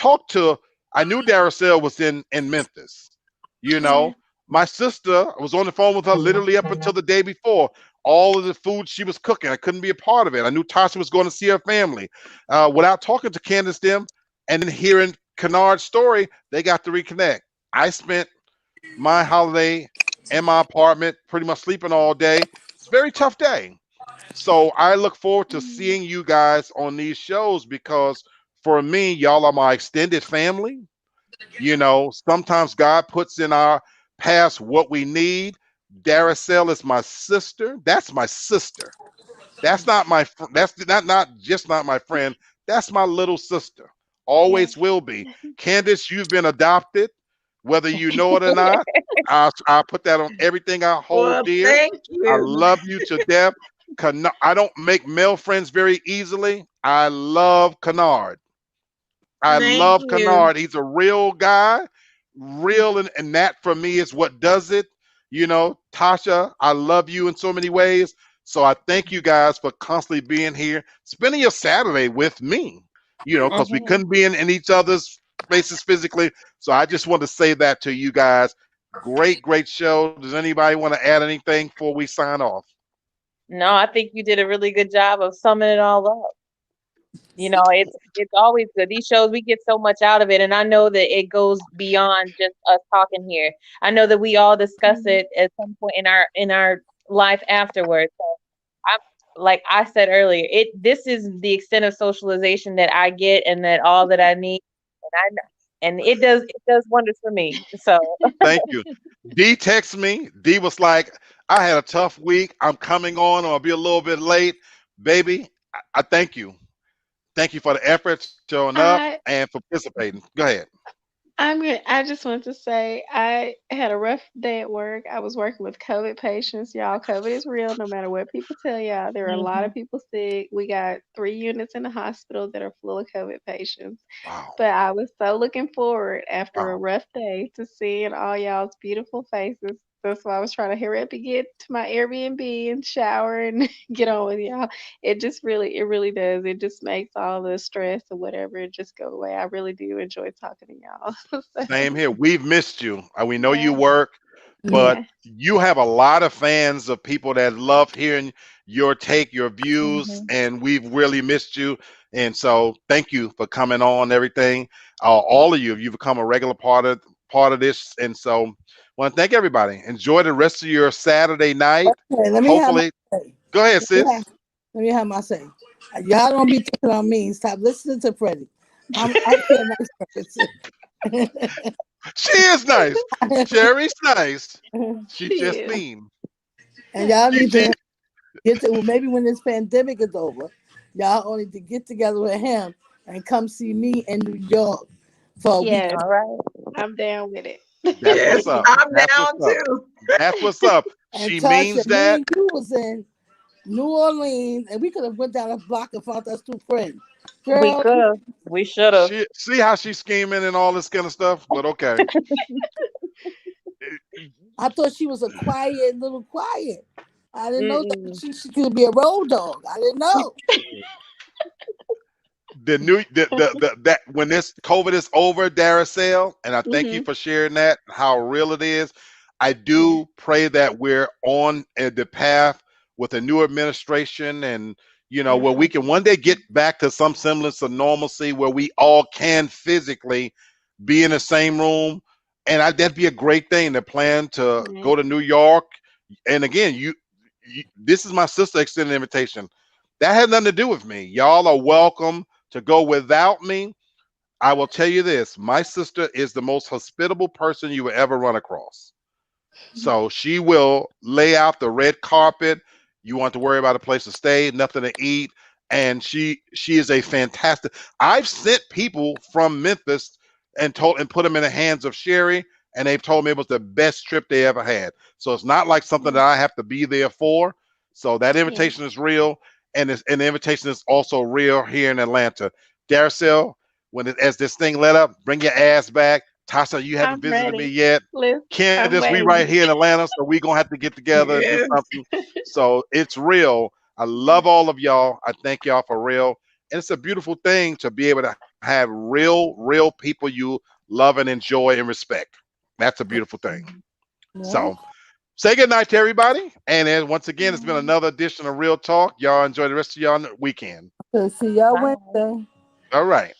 I knew Daracel was in Memphis. You know, my sister was on the phone with her literally up until the day before. All of the food she was cooking, I couldn't be a part of it. I knew Tasha was going to see her family. Without talking to Candace them and then hearing Kennard's story, they got to reconnect. I spent my holiday in my apartment, pretty much sleeping all day. It's a very tough day. So I look forward to seeing you guys on these shows because for me, y'all are my extended family. You know, sometimes God puts in our past what we need. Daracel is my sister. That's my sister. That's not my that's not just not my friend. That's my little sister. Always will be. Candace, you've been adopted, whether you know it or not. I'll put that on everything I hold dear. Thank you. I love you to death. I don't make male friends very easily. I love Kennard. Thank you. Kennard. He's a real guy, real, and that for me is what does it. You know, Tasha, I love you in so many ways. So I thank you guys for constantly being here, spending your Saturday with me, you know, because we couldn't be in each other's faces physically. So I just want to say that to you guys. Great, great show. Does anybody want to add anything before we sign off? No, I think you did a really good job of summing it all up. You know, it's always good. These shows, we get so much out of it, and I know that it goes beyond just us talking here. I know that we all discuss it at some point in our life afterwards. So I'm like I said earlier, this is the extent of socialization that I get, and that all that I need, and it does wonders for me. So thank you. D texted me. D was like, I had a tough week. I'm coming on, or I'll be a little bit late. Baby, I thank you. Thank you for the effort, showing up, and for participating. Go ahead. I just want to say I had a rough day at work. I was working with COVID patients. Y'all, COVID is real no matter what people tell y'all. There are a lot of people sick. We got 3 units in the hospital that are full of COVID patients. Wow. But I was so looking forward after a rough day to seeing all y'all's beautiful faces. That's why I was trying to hurry up and get to my Airbnb and shower and get on with y'all. It really does. It just makes all the stress or whatever it just go away. I really do enjoy talking to y'all. So, Same here. We've missed you. We know you work, but you have a lot of fans of people that love hearing your take, your views, and we've really missed you. And so thank you for coming on, everything. All of you, you've become a regular part of this. And so I want to thank everybody. Enjoy the rest of your Saturday night. Okay, Hopefully, go ahead, sis. Let me have my say. Y'all don't be taking on me. Stop listening to Freddie. I'm actually a nice person. She is nice. Sherry's nice. She's She just is. mean. And y'all She, need she, to get to, well, maybe when this pandemic is over, y'all all need to get together with him and come see me in New York for a week. Yes, All right. I'm down with it. that's Yes, what's up. I'm That's down what's up. too. That's what's up. And She Tasha, means me that. and you was in New Orleans, and we could have went down a block and found us two friends. We Girl, could have. We should have. She see how she's scheming and all this kind of stuff. But okay. I thought she was a little quiet. I didn't know that Mm-mm. she could be a road dog. I didn't know. That when this COVID is over, Daracel, and I thank you Mhm. for sharing that, how real it is. I do pray that we're on the path with a new administration, and where we can one day get back to some semblance of normalcy, where we all can physically be in the same room, and that'd be a great thing to plan to go to New York. And again, this is my sister extended invitation. That had nothing to do with me. Y'all are welcome to go without me. I will tell you this: my sister is the most hospitable person you will ever run across. So she will lay out the red carpet. You want to worry about a place to stay, nothing to eat, and she is a fantastic. I've sent people from Memphis and put them in the hands of Sherry, and they've told me it was the best trip they ever had. So it's not like something that I have to be there for. So that invitation is real, and the invitation is also real here in Atlanta. Darcel, as this thing let up, bring your ass back. Tasha, you haven't I'm visited me ready. yet. Listen, I'm Candace, we waiting. right here in Atlanta, so we gonna have to get together and do Yes. something. So it's real. I love all of y'all. I thank y'all for real. And it's a beautiful thing to be able to have real people you love and enjoy and respect. That's a beautiful thing. Yeah. So say good night to everybody. And then once again, it's been another edition of Real Talk. Y'all enjoy the rest of y'all weekend. So see y'all Bye. Wednesday. All right.